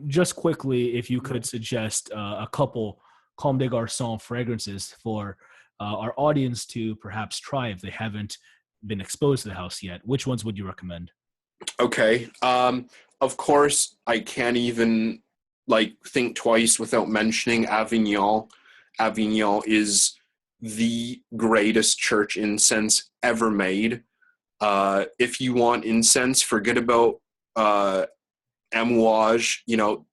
just quickly, if you could suggest a couple Comme des Garçons fragrances for our audience to perhaps try if they haven't been exposed to the house yet, which ones would you recommend? Okay. Of course, I can't even think twice without mentioning Avignon. Avignon is the greatest church incense ever made. If you want incense, forget about Amouage.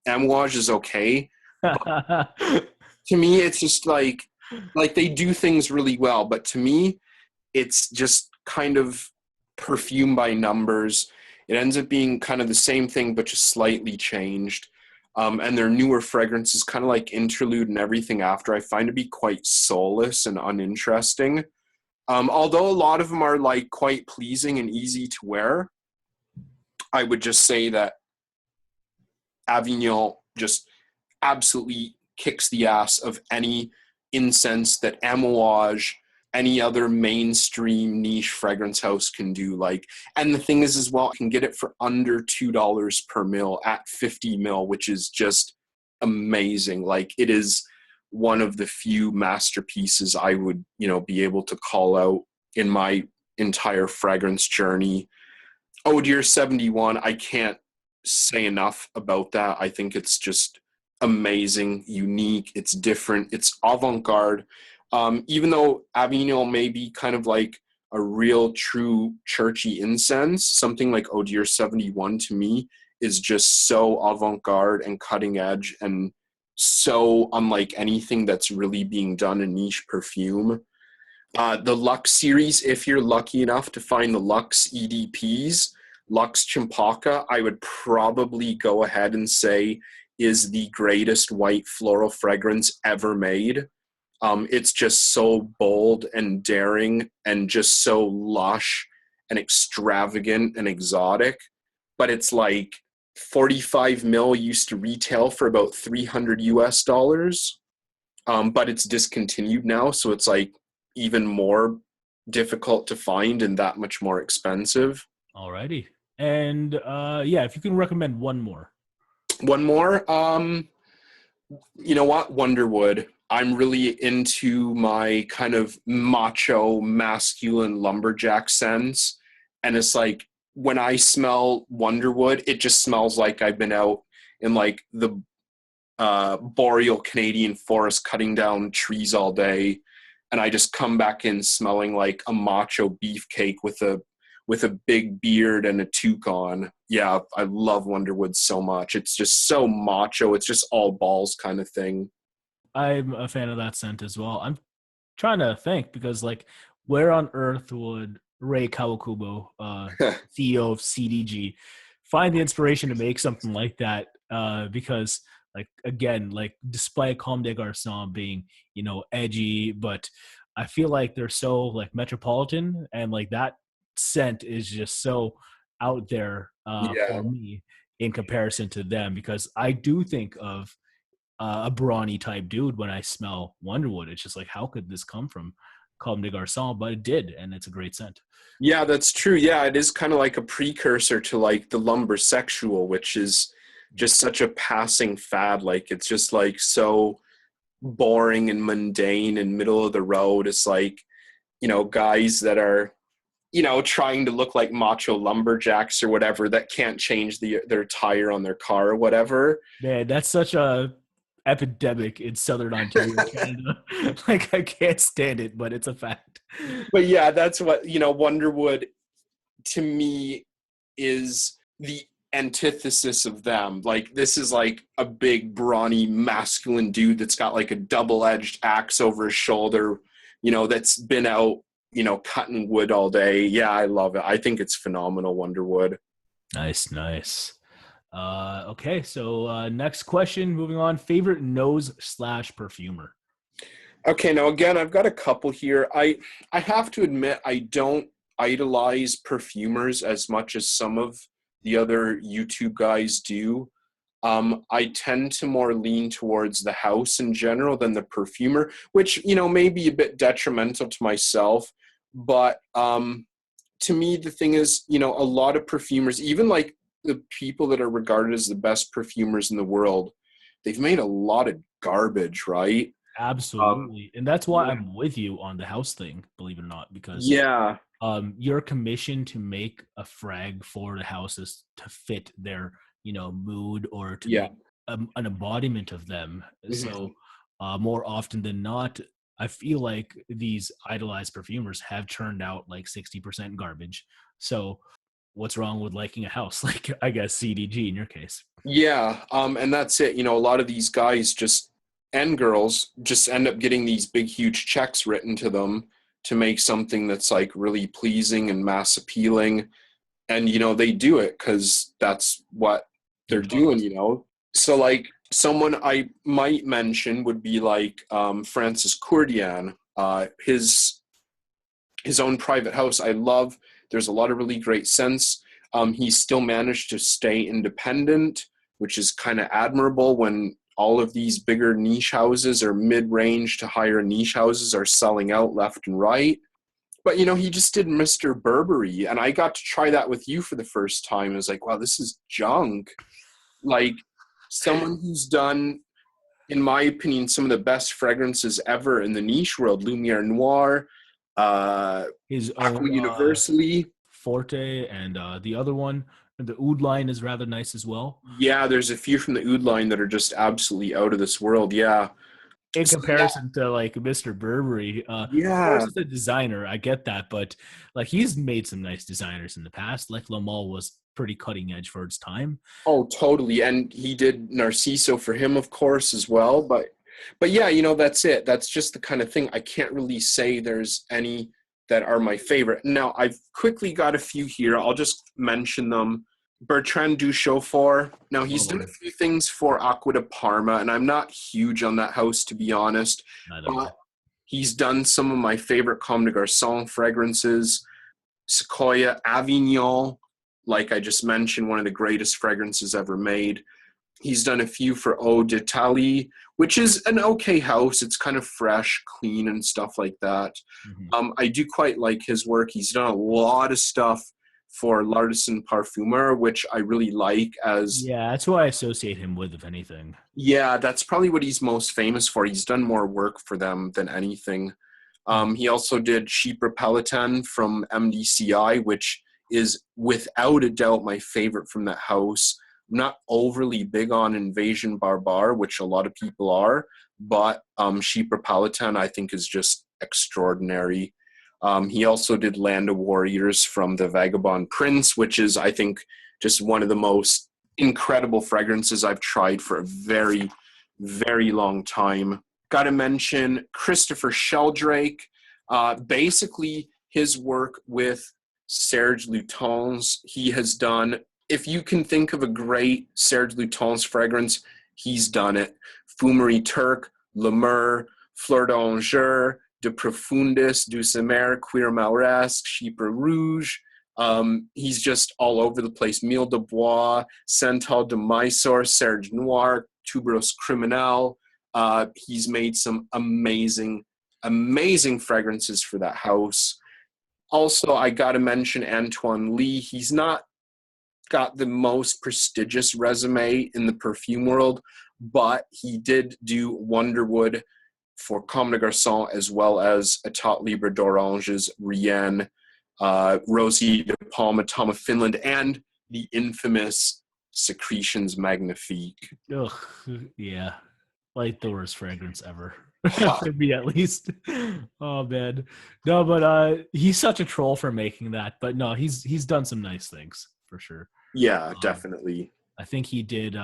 Amouage is okay. To me, it's just like they do things really well, but to me, it's just kind of perfume by numbers. It ends up being kind of the same thing, but just slightly changed. And their newer fragrances, kind of like Interlude and everything after, I find to be quite soulless and uninteresting. Although a lot of them are like quite pleasing and easy to wear, I would just say that Avignon just absolutely kicks the ass of any incense that Amouage, any other mainstream niche fragrance house can do. Like, and the thing is as well, you can get it for under $2 per mil at 50 mil, which is just amazing. Like, it is one of the few masterpieces I would, be able to call out in my entire fragrance journey. Oh Dear 71, I can't say enough about that. I think it's just amazing, unique, it's different, it's avant-garde. Even though Avignon may be kind of like a real true churchy incense, something like Oh Dear 71 to me is just so avant-garde and cutting edge and so unlike anything that's really being done in niche perfume. The Luxe series, if you're lucky enough to find the Luxe EDPs, Luxe Champaka, I would probably go ahead and say is the greatest white floral fragrance ever made. It's just so bold and daring and just so lush and extravagant and exotic. But it's like 45 mil used to retail for about 300 US dollars. But it's discontinued now, so it's like even more difficult to find and that much more expensive. Alrighty. And if you can recommend one more. One more, you know what? Wonderwood. I'm really into my kind of macho, masculine lumberjack scents. And it's like when I smell Wonderwood, it just smells like I've been out in like the boreal Canadian forest cutting down trees all day. And I just come back in smelling like a macho beefcake with a big beard and a toque on. Yeah, I love Wonderwood so much. It's just so macho. It's just all balls kind of thing. I'm a fan of that scent as well. I'm trying to think because, like, where on earth would Ray Kawakubo, CEO of CDG, find the inspiration to make something like that? Because, like, again, like, despite Comme des Garçons being, edgy, but I feel like they're so, like, metropolitan, and, like, that scent is just so out there for me in comparison to them, because I do think of a brawny type dude when I smell Wonderwood. It's just like, how could this come from Comme des Garçons? But it did, and it's a great scent. Yeah, that's true. Yeah, it is kind of like a precursor to like the lumbersexual, which is just such a passing fad. Like, it's just like so boring and mundane and middle of the road. It's like, guys that are, trying to look like macho lumberjacks or whatever that can't change their tire on their car or whatever. Man, that's such a epidemic in Southern Ontario, Canada. Like, I can't stand it, but it's a fact. But yeah, that's what, Wonderwood to me is the antithesis of them. Like, this is like a big brawny masculine dude that's got like a double-edged axe over his shoulder, that's been out, cutting wood all day. Yeah, I love it. I think it's phenomenal, Wonderwood. Nice. Okay, so next question, moving on. Favorite nose/perfumer? Okay, now again, I've got a couple here. I have to admit, I don't idolize perfumers as much as some of the other YouTube guys do. I tend to more lean towards the house in general than the perfumer, which, may be a bit detrimental to myself. But to me, the thing is, a lot of perfumers, even like the people that are regarded as the best perfumers in the world, they've made a lot of garbage, right? Absolutely. And that's why I'm with you on the house thing, believe it or not, because you're commissioned to make a frag for the houses to fit their, mood or to be an embodiment of them. So more often than not, I feel like these idolized perfumers have turned out like 60% garbage. So what's wrong with liking a house? Like, I guess CDG in your case. Yeah. And that's it. A lot of these guys and girls just end up getting these big, huge checks written to them to make something that's like really pleasing and mass appealing. And, they do it because that's what they're doing, So like someone I might mention would be like Francis Courdian. His own private house I love. There's a lot of really great scents. He still managed to stay independent, which is kind of admirable when all of these bigger niche houses or mid-range to higher niche houses are selling out left and right. But, you know, he just did Mr. Burberry, and I got to try that with you for the first time. I was like, wow, this is junk. Like, someone who's done, in my opinion, some of the best fragrances ever in the niche world, Lumiere Noir, His Aqua own Universally. Forte, and the other one, the Oud line, is rather nice as well. Yeah, there's a few from the Oud line that are just absolutely out of this world. Yeah. In So, yeah. comparison to like Mr. Burberry, of course, Yeah. as a designer, I get that, but like he's made some nice designers in the past. Like Lamal was pretty cutting edge for its time. Oh, totally. And he did Narciso for him, of course, as well. But yeah, you know, that's it. That's just the kind of thing. I can't really say there's any that are my favorite. Now, I've quickly got a few here. I'll just mention them. Bertrand Duchaufour. Now, he's Love done a him. few things for Aqua de Parma, and I'm not huge on that house, to be honest. Not at But all. he's done some of my favorite Comme des Garçons fragrances. Sequoia, Avignon, like I just mentioned, one of the greatest fragrances ever made. He's done a few for Eau d'Italie, which is an okay house. It's kind of fresh, clean, and stuff like that. Mhm. I do quite like his work. He's done a lot of stuff for L'Artisan Parfumeur, which I really like as, Yeah, that's who I associate him with, if anything. yeah, that's probably what he's most famous for. He's done more work for them than anything. He also did Chypre Peloton from MDCI, which is without a doubt my favorite from that house. I'm not overly big on Invasion Barbare, which a lot of people are, but Chypre Peloton I think is just extraordinary. He also did Land of Warriors from the Vagabond Prince, which is, I think, just one of the most incredible fragrances I've tried for a very, very long time. Got to mention Christopher Sheldrake. Basically, his work with Serge Lutens, he has done, if you can think of a great Serge Lutens fragrance, he's done it. Fumerie Turque, Le Mur, Fleur d'Angers, De Profundis, Douce Amère, Cuir Mauresque, Chypre Rouge. He's just all over the place. Mille de Bois, Santal de Mysore, Serge Noir, Tuberose Criminel. He's made some amazing, amazing fragrances for that house. Also, I got to mention Antoine Lee. He's not got the most prestigious resume in the perfume world, but he did do Wonderwood for Comme des Garçons, as well as Etat Libre d'Oranges, Rien, Rosie de Palma, Tom of Finland, and the infamous Secretions Magnifique. Ugh, yeah, like the worst fragrance ever for me, at least. Oh man, no, but he's such a troll for making that. But no, he's done some nice things for sure. Yeah, Um, definitely. I think he did.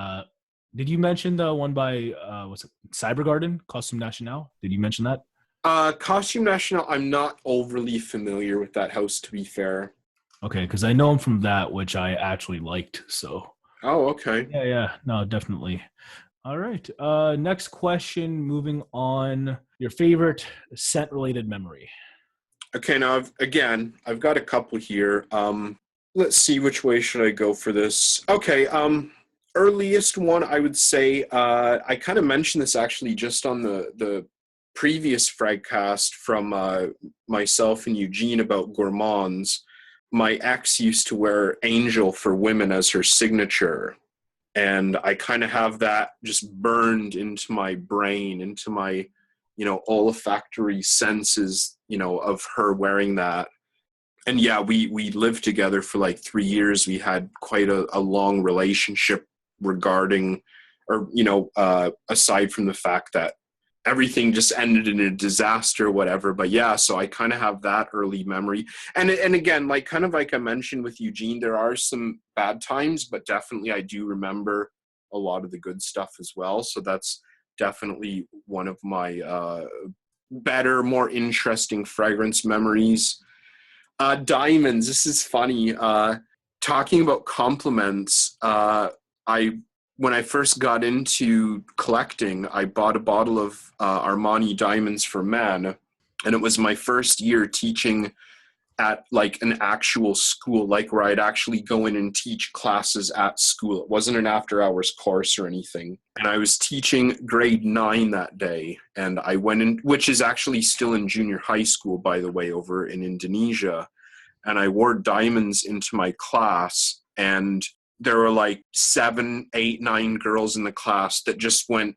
Did you mention the one by what's it? Cyber Garden, Costume National? Did you mention that? Costume National, I'm not overly familiar with that house, to be fair. Okay, because I know him from that, which I actually liked. So Oh, okay. yeah, no, definitely. All right. Next question. Moving on. Your favorite scent-related memory. Okay, now I've got a couple here. Let's see, which way should I go for this? Okay, earliest one I would say, I kind of mentioned this actually just on the previous Fragcast from myself and Eugene about gourmands. My ex used to wear Angel for Women as her signature, and I kind of have that just burned into my brain, into my, olfactory senses, of her wearing that. And yeah, we lived together for like 3 years. We had quite a long relationship regarding, or aside from the fact that everything just ended in a disaster or whatever. But yeah, so I kind of have that early memory. And again, like kind of like I mentioned with Eugene, there are some bad times, but definitely I do remember a lot of the good stuff as well. So that's definitely one of my better, more interesting fragrance memories. Diamonds, this is funny. Talking about compliments, I when I first got into collecting, I bought a bottle of Armani Diamonds for Men, and it was my first year teaching at like an actual school, like where I'd actually go in and teach classes at school. It wasn't an after hours course or anything. And I was teaching grade 9 that day. And I went in, which is actually still in junior high school, by the way, over in Indonesia. And I wore diamonds into my class, and there were like 7, 8, 9 girls in the class that just went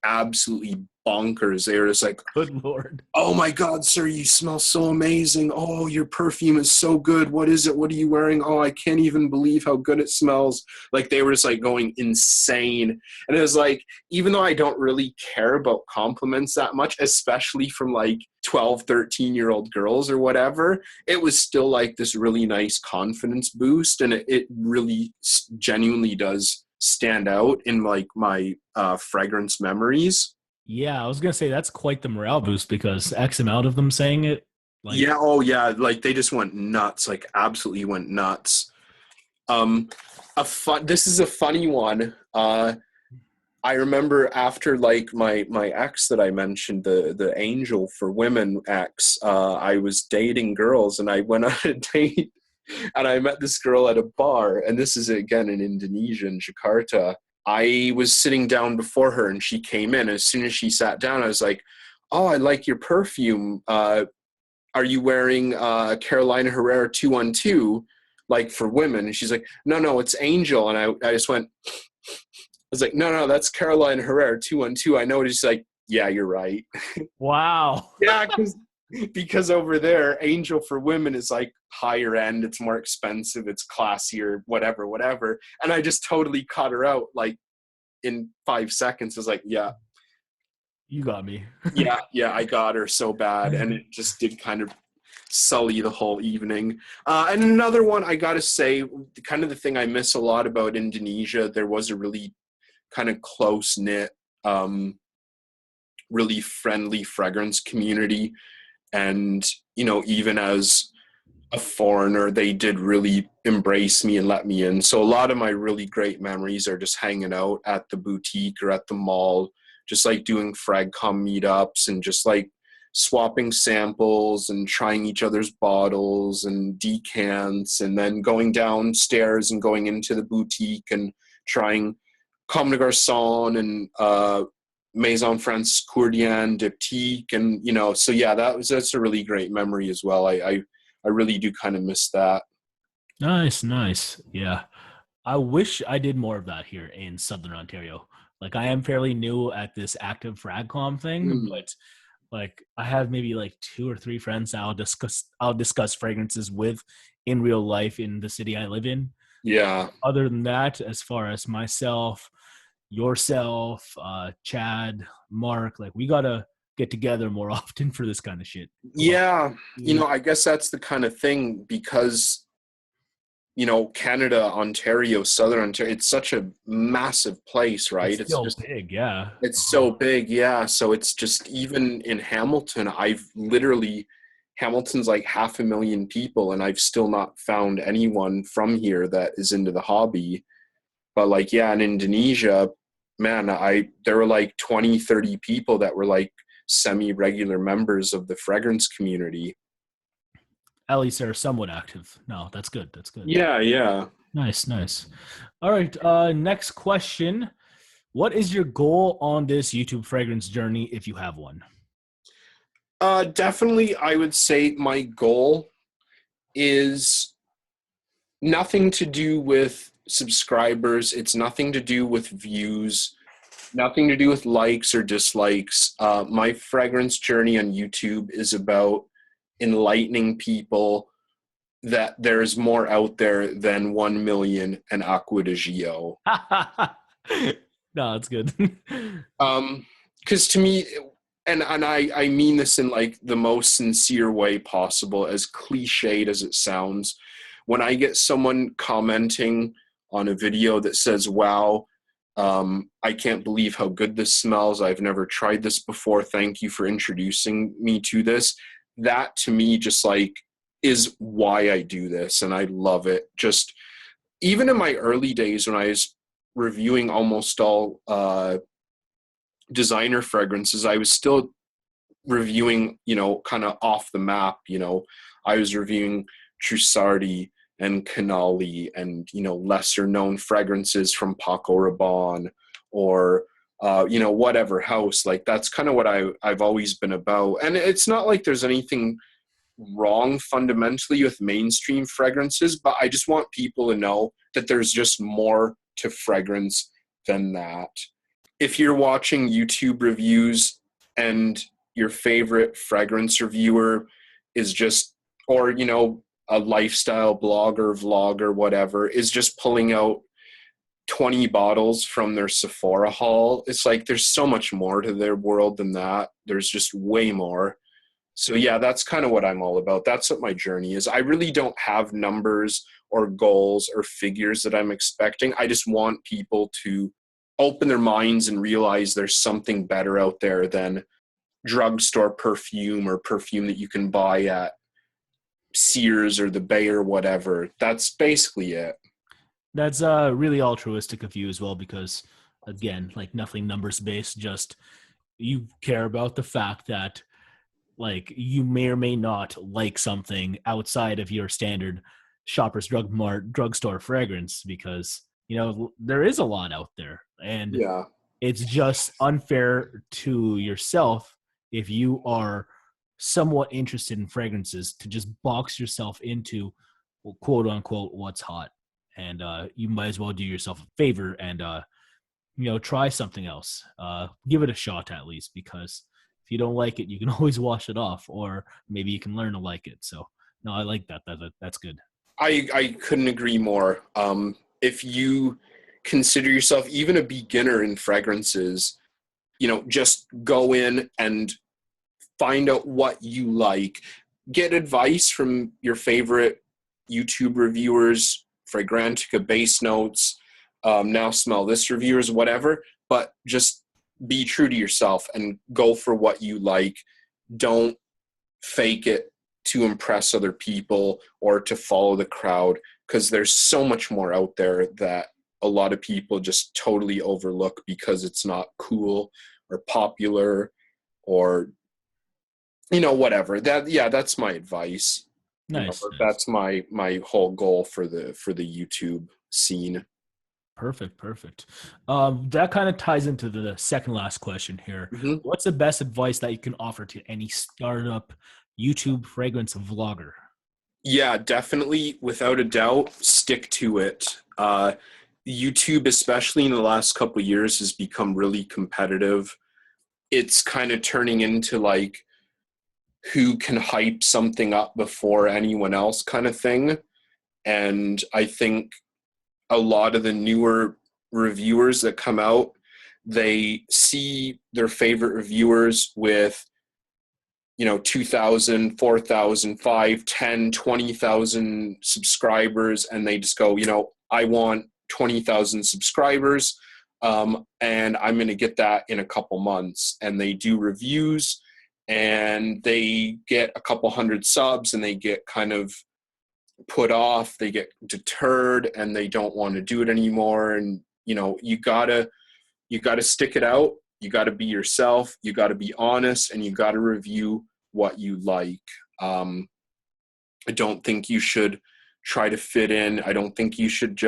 absolutely bonkers. They were just like, Good Lord. "Oh my God, sir, you smell so amazing. Oh, your perfume is so good. What is it? What are you wearing? Oh, I can't even believe how good it smells." Like they were just like going insane. And it was like, even though I don't really care about compliments that much, especially from like 12, 13-year-old girls or whatever, it was still like this really nice confidence boost. And it really genuinely does stand out in like my fragrance memories. Yeah, I was gonna say that's quite the morale boost because X amount of them saying it. Like, Yeah, oh yeah, like they just went nuts, like absolutely went nuts. This is a funny one. I remember after like my ex that I mentioned, the Angel for Women ex, I was dating girls, and I went on a date and I met this girl at a bar, and this is again in Indonesia, in Jakarta. I was sitting down before her, and she came in. As soon as she sat down, I was like, "Oh, I like your perfume. Are you wearing Carolina Herrera 212, like for women?" And she's like, no, it's Angel. And I just went, I was like, no, that's Carolina Herrera 212. I know it. She's like, "Yeah, you're right." wow. Yeah, because over there, Angel for Women is like higher end. It's more expensive. It's classier, whatever. And I just totally caught her out like in 5 seconds. I was like, yeah, You got me. yeah, I got her so bad. And it just did kind of sully the whole evening. And another one, I gotta say, kind of the thing I miss a lot about Indonesia, there was a really kind of close-knit, really friendly fragrance community. And, you know, even as a foreigner, they did really embrace me and let me in. So a lot of my really great memories are just hanging out at the boutique or at the mall, just like doing fragcomm meetups and just like swapping samples and trying each other's bottles and decants, and then going downstairs and going into the boutique and trying Comme des Garçons and Maison France Courdienne, Diptyque, and you know, so yeah, that's a really great memory as well. I really do kind of miss that. Nice. Yeah. I wish I did more of that here in Southern Ontario. Like I am fairly new at this active fragcom thing, but like I have maybe like 2 or 3 friends that I'll discuss fragrances with in real life in the city I live in. Yeah. Other than that, as far as myself, yourself, Chad, Mark, like we gotta get together more often for this kind of shit. Yeah. You know, I guess that's the kind of thing because, you know, Canada, Ontario, Southern Ontario, it's such a massive place, right? It's still big, yeah. It's so big, yeah. So it's just, even in Hamilton, Hamilton's like 500,000 people, and I've still not found anyone from here that is into the hobby. But like, yeah, in Indonesia, man, there were like 20, 30 people that were like semi-regular members of the fragrance community. At least they're somewhat active. No, that's good. That's good. Yeah. Nice. All right. Next question. What is your goal on this YouTube fragrance journey, if you have one? Definitely, I would say my goal is nothing to do with subscribers. It's nothing to do with views, nothing to do with likes or dislikes. My fragrance journey on YouTube is about enlightening people that there is more out there than 1 million and Aqua de Gio. No, that's good. Because to me, and I mean this in like the most sincere way possible, as cliched as it sounds, when I get someone commenting on a video that says, "Wow, I can't believe how good this smells. I've never tried this before. Thank you for introducing me to this." That to me just like is why I do this, and I love it. Just even in my early days when I was reviewing almost all designer fragrances, I was still reviewing, kind of off the map. I was reviewing Trussardi and Canali and, lesser known fragrances from Paco Rabanne or, whatever house. Like, that's kind of what I've always been about. And it's not like there's anything wrong fundamentally with mainstream fragrances, but I just want people to know that there's just more to fragrance than that. If you're watching YouTube reviews and your favorite fragrance reviewer is just, or, a lifestyle blogger, vlogger, whatever, is just pulling out 20 bottles from their Sephora haul, it's like there's so much more to their world than that. There's just way more. So yeah, that's kind of what I'm all about. That's what my journey is. I really don't have numbers or goals or figures that I'm expecting. I just want people to open their minds and realize there's something better out there than drugstore perfume or perfume that you can buy at Sears or the Bay or whatever. That's basically it. That's really altruistic of you as well, because again, like, nothing numbers based, just you care about the fact that, like, you may or may not like something outside of your standard Shoppers Drug Mart drugstore fragrance, because there is a lot out there, and Yeah. it's just unfair to yourself if you are somewhat interested in fragrances to just box yourself into, well, quote unquote, what's hot. And you might as well do yourself a favor and try something else. Give it a shot at least, because if you don't like it, you can always wash it off, or maybe you can learn to like it. So no, I like that. That's good. I couldn't agree more. If you consider yourself even a beginner in fragrances, just go in and find out what you like. Get advice from your favorite YouTube reviewers, Fragrantica base notes, Now Smell This reviewers, whatever, but just be true to yourself and go for what you like. Don't fake it to impress other people or to follow the crowd, because there's so much more out there that a lot of people just totally overlook because it's not cool or popular or whatever. That's my advice. Nice. That's my whole goal for the YouTube scene. Perfect. That kind of ties into the second last question here. Mm-hmm. What's the best advice that you can offer to any startup YouTube fragrance vlogger? Yeah, definitely, without a doubt, stick to it. YouTube, especially in the last couple of years, has become really competitive. It's kind of turning into like who can hype something up before anyone else kind of thing. And I think a lot of the newer reviewers that come out, they see their favorite reviewers with 2,000, 4,000, 5, 10, 20,000 subscribers, and they just go, I want 20,000 subscribers, and I'm going to get that in a couple months. And they do reviews, and they get a couple hundred subs, and they get kind of put off, they get deterred, and they don't want to do it anymore. And you gotta stick it out. You got to be yourself. You got to be honest, and you got to review what you like. I don't think you should try to fit in. I don't think you should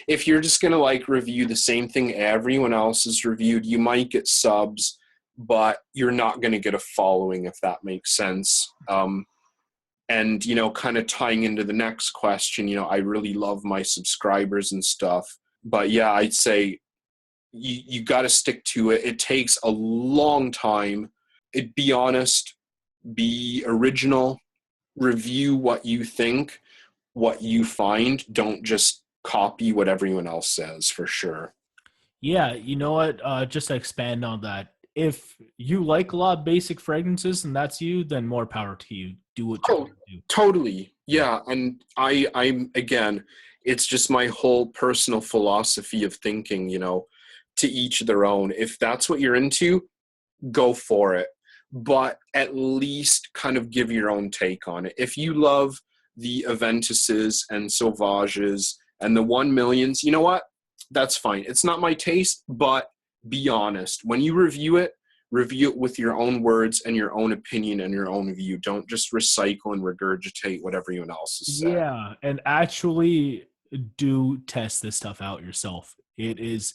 if you're just going to review the same thing everyone else has reviewed, you might get subs, but you're not going to get a following, if that makes sense. And, kind of tying into the next question, I really love my subscribers and stuff. But yeah, I'd say you got to stick to it. It takes a long time. Be honest, be original, review what you think, what you find. Don't just copy what everyone else says, for sure. Yeah, you know what? Just to expand on that, if you like a lot of basic fragrances and that's you, then more power to you. Do what you want to do. Totally. Yeah. And I'm again, it's just my whole personal philosophy of thinking, to each their own. If that's what you're into, go for it. But at least kind of give your own take on it. If you love the Aventuses and Sauvages and the 1 millions, you know what? that's fine. It's not my taste, but be honest. When you review it with your own words and your own opinion and your own view. Don't just recycle and regurgitate what everyone else has said. Yeah, and actually do test this stuff out yourself. It is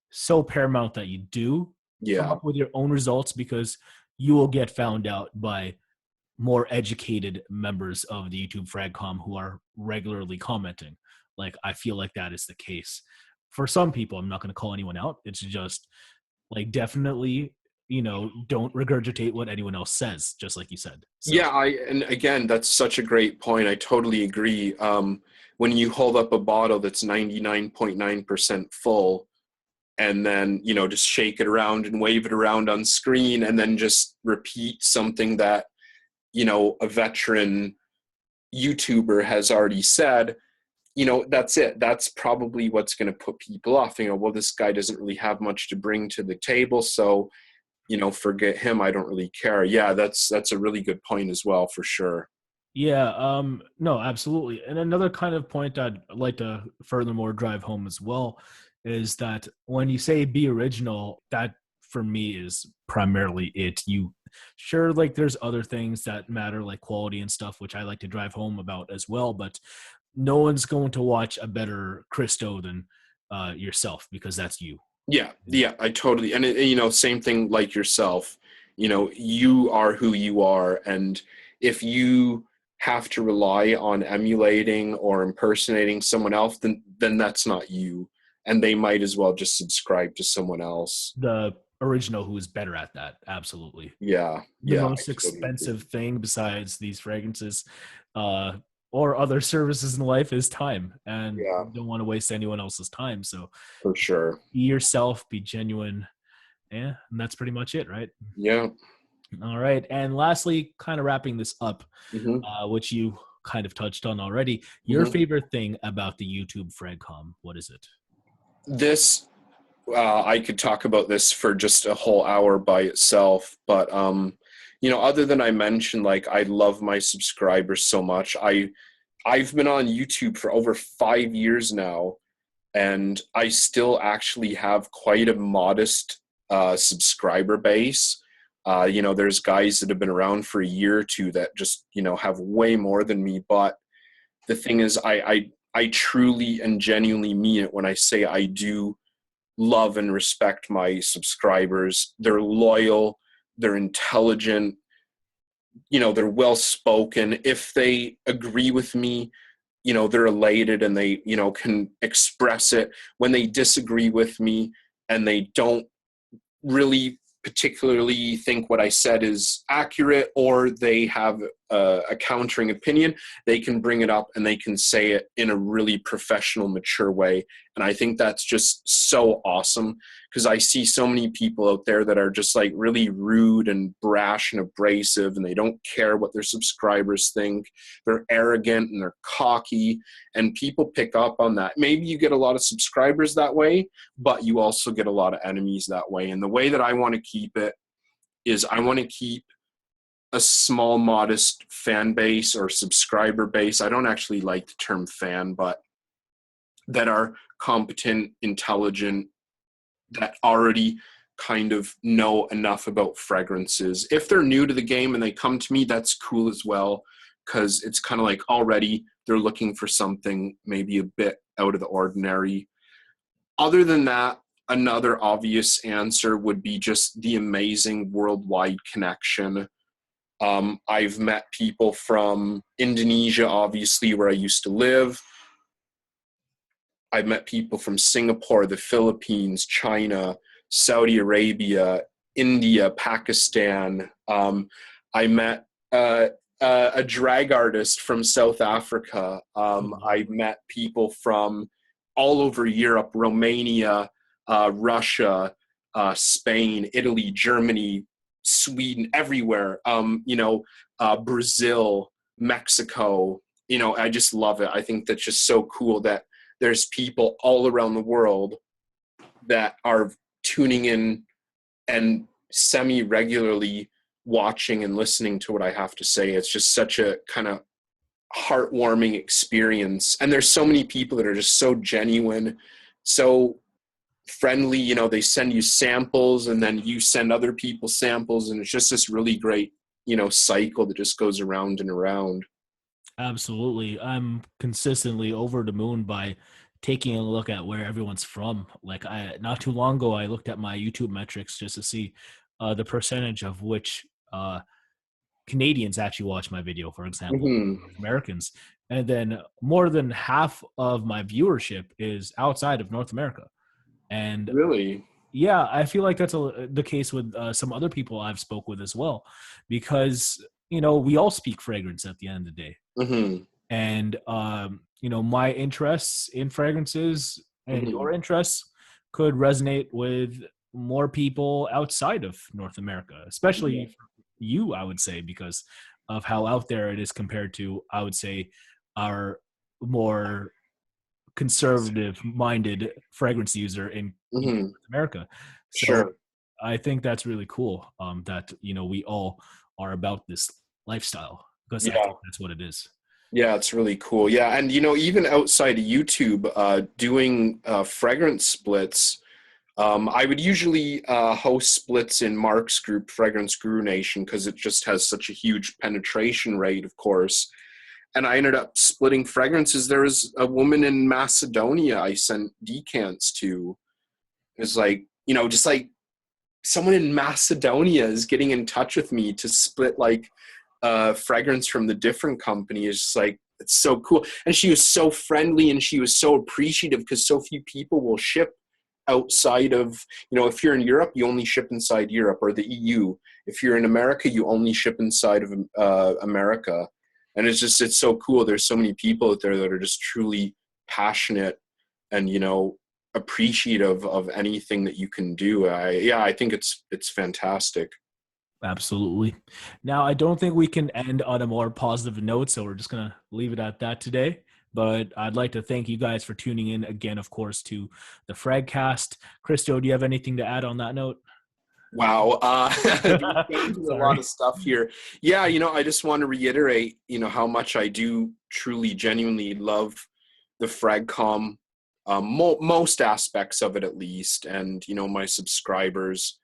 so paramount that you do come Yeah. up with your own results, because you will get found out by more educated members of the YouTube Fragcomm who are regularly commenting. Like, I feel like that is the case. For some people, I'm not going to call anyone out. It's just like, definitely, don't regurgitate what anyone else says, just like you said. So. Yeah, and again, that's such a great point. I totally agree. When you hold up a bottle that's 99.9% full, and then, just shake it around and wave it around on screen, and then just repeat something that, a veteran YouTuber has already said, that's it. That's probably what's going to put people off. Well, this guy doesn't really have much to bring to the table, so, forget him. I don't really care. Yeah, that's a really good point as well, for sure. Yeah, no, absolutely. And another kind of point I'd like to furthermore drive home as well is that when you say be original, that for me is primarily it. Sure, like, there's other things that matter, like quality and stuff, which I like to drive home about as well, but no one's going to watch a better Kristo than yourself, because that's you. Yeah, I totally, and same thing like yourself. You are who you are, and if you have to rely on emulating or impersonating someone else, then that's not you, and they might as well just subscribe to someone else. The original who is better at that, absolutely. Yeah, The I most totally agree. expensive thing besides these fragrances or other services in life is time, and Yeah, you don't want to waste anyone else's time. So for sure. be yourself, be genuine. Yeah, and that's pretty much it, right? Yeah. All right. And lastly, kind of wrapping this up, Hmm. which you kind of touched on already, your Hmm. favorite thing about the YouTube Fragcomm, what is it? This I could talk about this for just a whole hour by itself, but other than I mentioned, like, I love my subscribers so much. I've been on YouTube for over 5 years now, and I still actually have quite a modest subscriber base. There's guys that have been around for a year or two that just, have way more than me. But the thing is, I truly and genuinely mean it when I say I do love and respect my subscribers. They're loyal, they're intelligent, they're well spoken. If they agree with me, they're elated and they, can express it. When they disagree with me and they don't really particularly think what I said is accurate, or they have a countering opinion, they can bring it up and they can say it in a really professional, mature way. And I think that's just so awesome, because I see so many people out there that are just like really rude and brash and abrasive, and they don't care what their subscribers think. They're arrogant and they're cocky, and people pick up on that. Maybe you get a lot of subscribers that way, but you also get a lot of enemies that way. And the way that I want to keep it is, I want to keep a small, modest fan base or subscriber base. I don't actually like the term fan, but that are competent, intelligent, that already kind of know enough about fragrances. If they're new to the game and they come to me, that's cool as well, because it's kind of like already they're looking for something maybe a bit out of the ordinary. Other than that, another obvious answer would be just the amazing worldwide connection. I've met people from Indonesia, obviously, where I used to live. I've met people from Singapore, the Philippines, China, Saudi Arabia, India, Pakistan. I met a drag artist from South Africa. I've met people from all over Europe, Romania, Russia, Spain, Italy, Germany, Sweden, everywhere. Brazil, Mexico. I just love it. I think that's just so cool that there's people all around the world that are tuning in and semi-regularly watching and listening to what I have to say. It's just such a kind of heartwarming experience. And there's so many people that are just so genuine so friendly. You know, they send you samples, and then you send other people samples, and it's just this really great, you know, cycle that just goes around and around. Absolutely. I'm consistently over the moon by taking a look at where everyone's from. Like not too long ago, I looked at my YouTube metrics just to see the percentage of which Canadians actually watch my video, for example, Hmm. Americans. And then more than half of my viewership is outside of North America. And Really? yeah, I feel like that's the case with some other people I've spoke with as well, because, you know, we all speak fragrance at the end of the day. Hmm. And you know, my interests in fragrances and Hmm. your interests could resonate with more people outside of North America, especially Yeah. for you, I would say, because of how out there it is compared to, I would say, our more conservative minded fragrance user in Hmm. North America. So Sure. I think that's really cool, that, you know, we all are about this lifestyle, because I Yeah. think that's what it is. Yeah, it's really cool. Yeah, and you know, even outside of YouTube, doing fragrance splits, I would usually host splits in Mark's group, Fragrance Guru Nation, because it just has such a huge penetration rate, of course. And I ended up splitting fragrances. There was a woman in Macedonia I sent decants to. It was like, you know, just like someone in Macedonia is getting in touch with me to split like fragrance from the different company. Is just like, it's so cool. And she was so friendly, and she was so appreciative, because so few people will ship outside of, you know, if you're in Europe, you only ship inside Europe or the EU. If you're in America, you only ship inside of America. And it's just, it's so cool. There's so many people out there that are just truly passionate and, you know, appreciative of anything that you can do. I think it's fantastic. Absolutely. Now, I don't think we can end on a more positive note, so we're just going to leave it at that today. But I'd like to thank you guys for tuning in again, of course, to the Fragcast. Kristo, do you have anything to add on that note? Wow. We've got into a lot Sorry. of stuff here. Yeah, you know, I just want to reiterate, you know, how much I do truly, genuinely love the Fragcomm, most aspects of it at least, and, you know, my subscribers,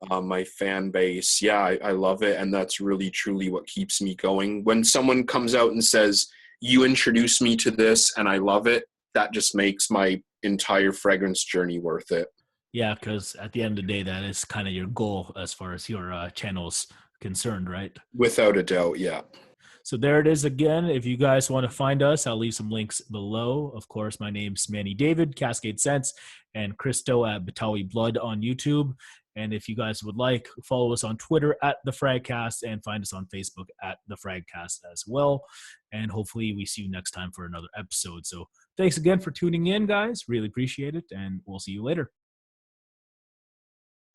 my fan base. Yeah, I love it, and that's really, truly what keeps me going. When someone comes out and says, you introduced me to this and I love it, that just makes my entire fragrance journey worth it. Yeah, because at the end of the day, that is kind of your goal as far as your channel's concerned, right? Without a doubt, yeah. So there it is again. If you guys want to find us, I'll leave some links below. Of course, my name's Manny David, CascadeScents, and Kristo at BetawiBlood on YouTube. And if you guys would like, follow us on Twitter at The Fragcast, and find us on Facebook at The Fragcast as well. And hopefully we see you next time for another episode. So thanks again for tuning in, guys. Really appreciate it, and we'll see you later.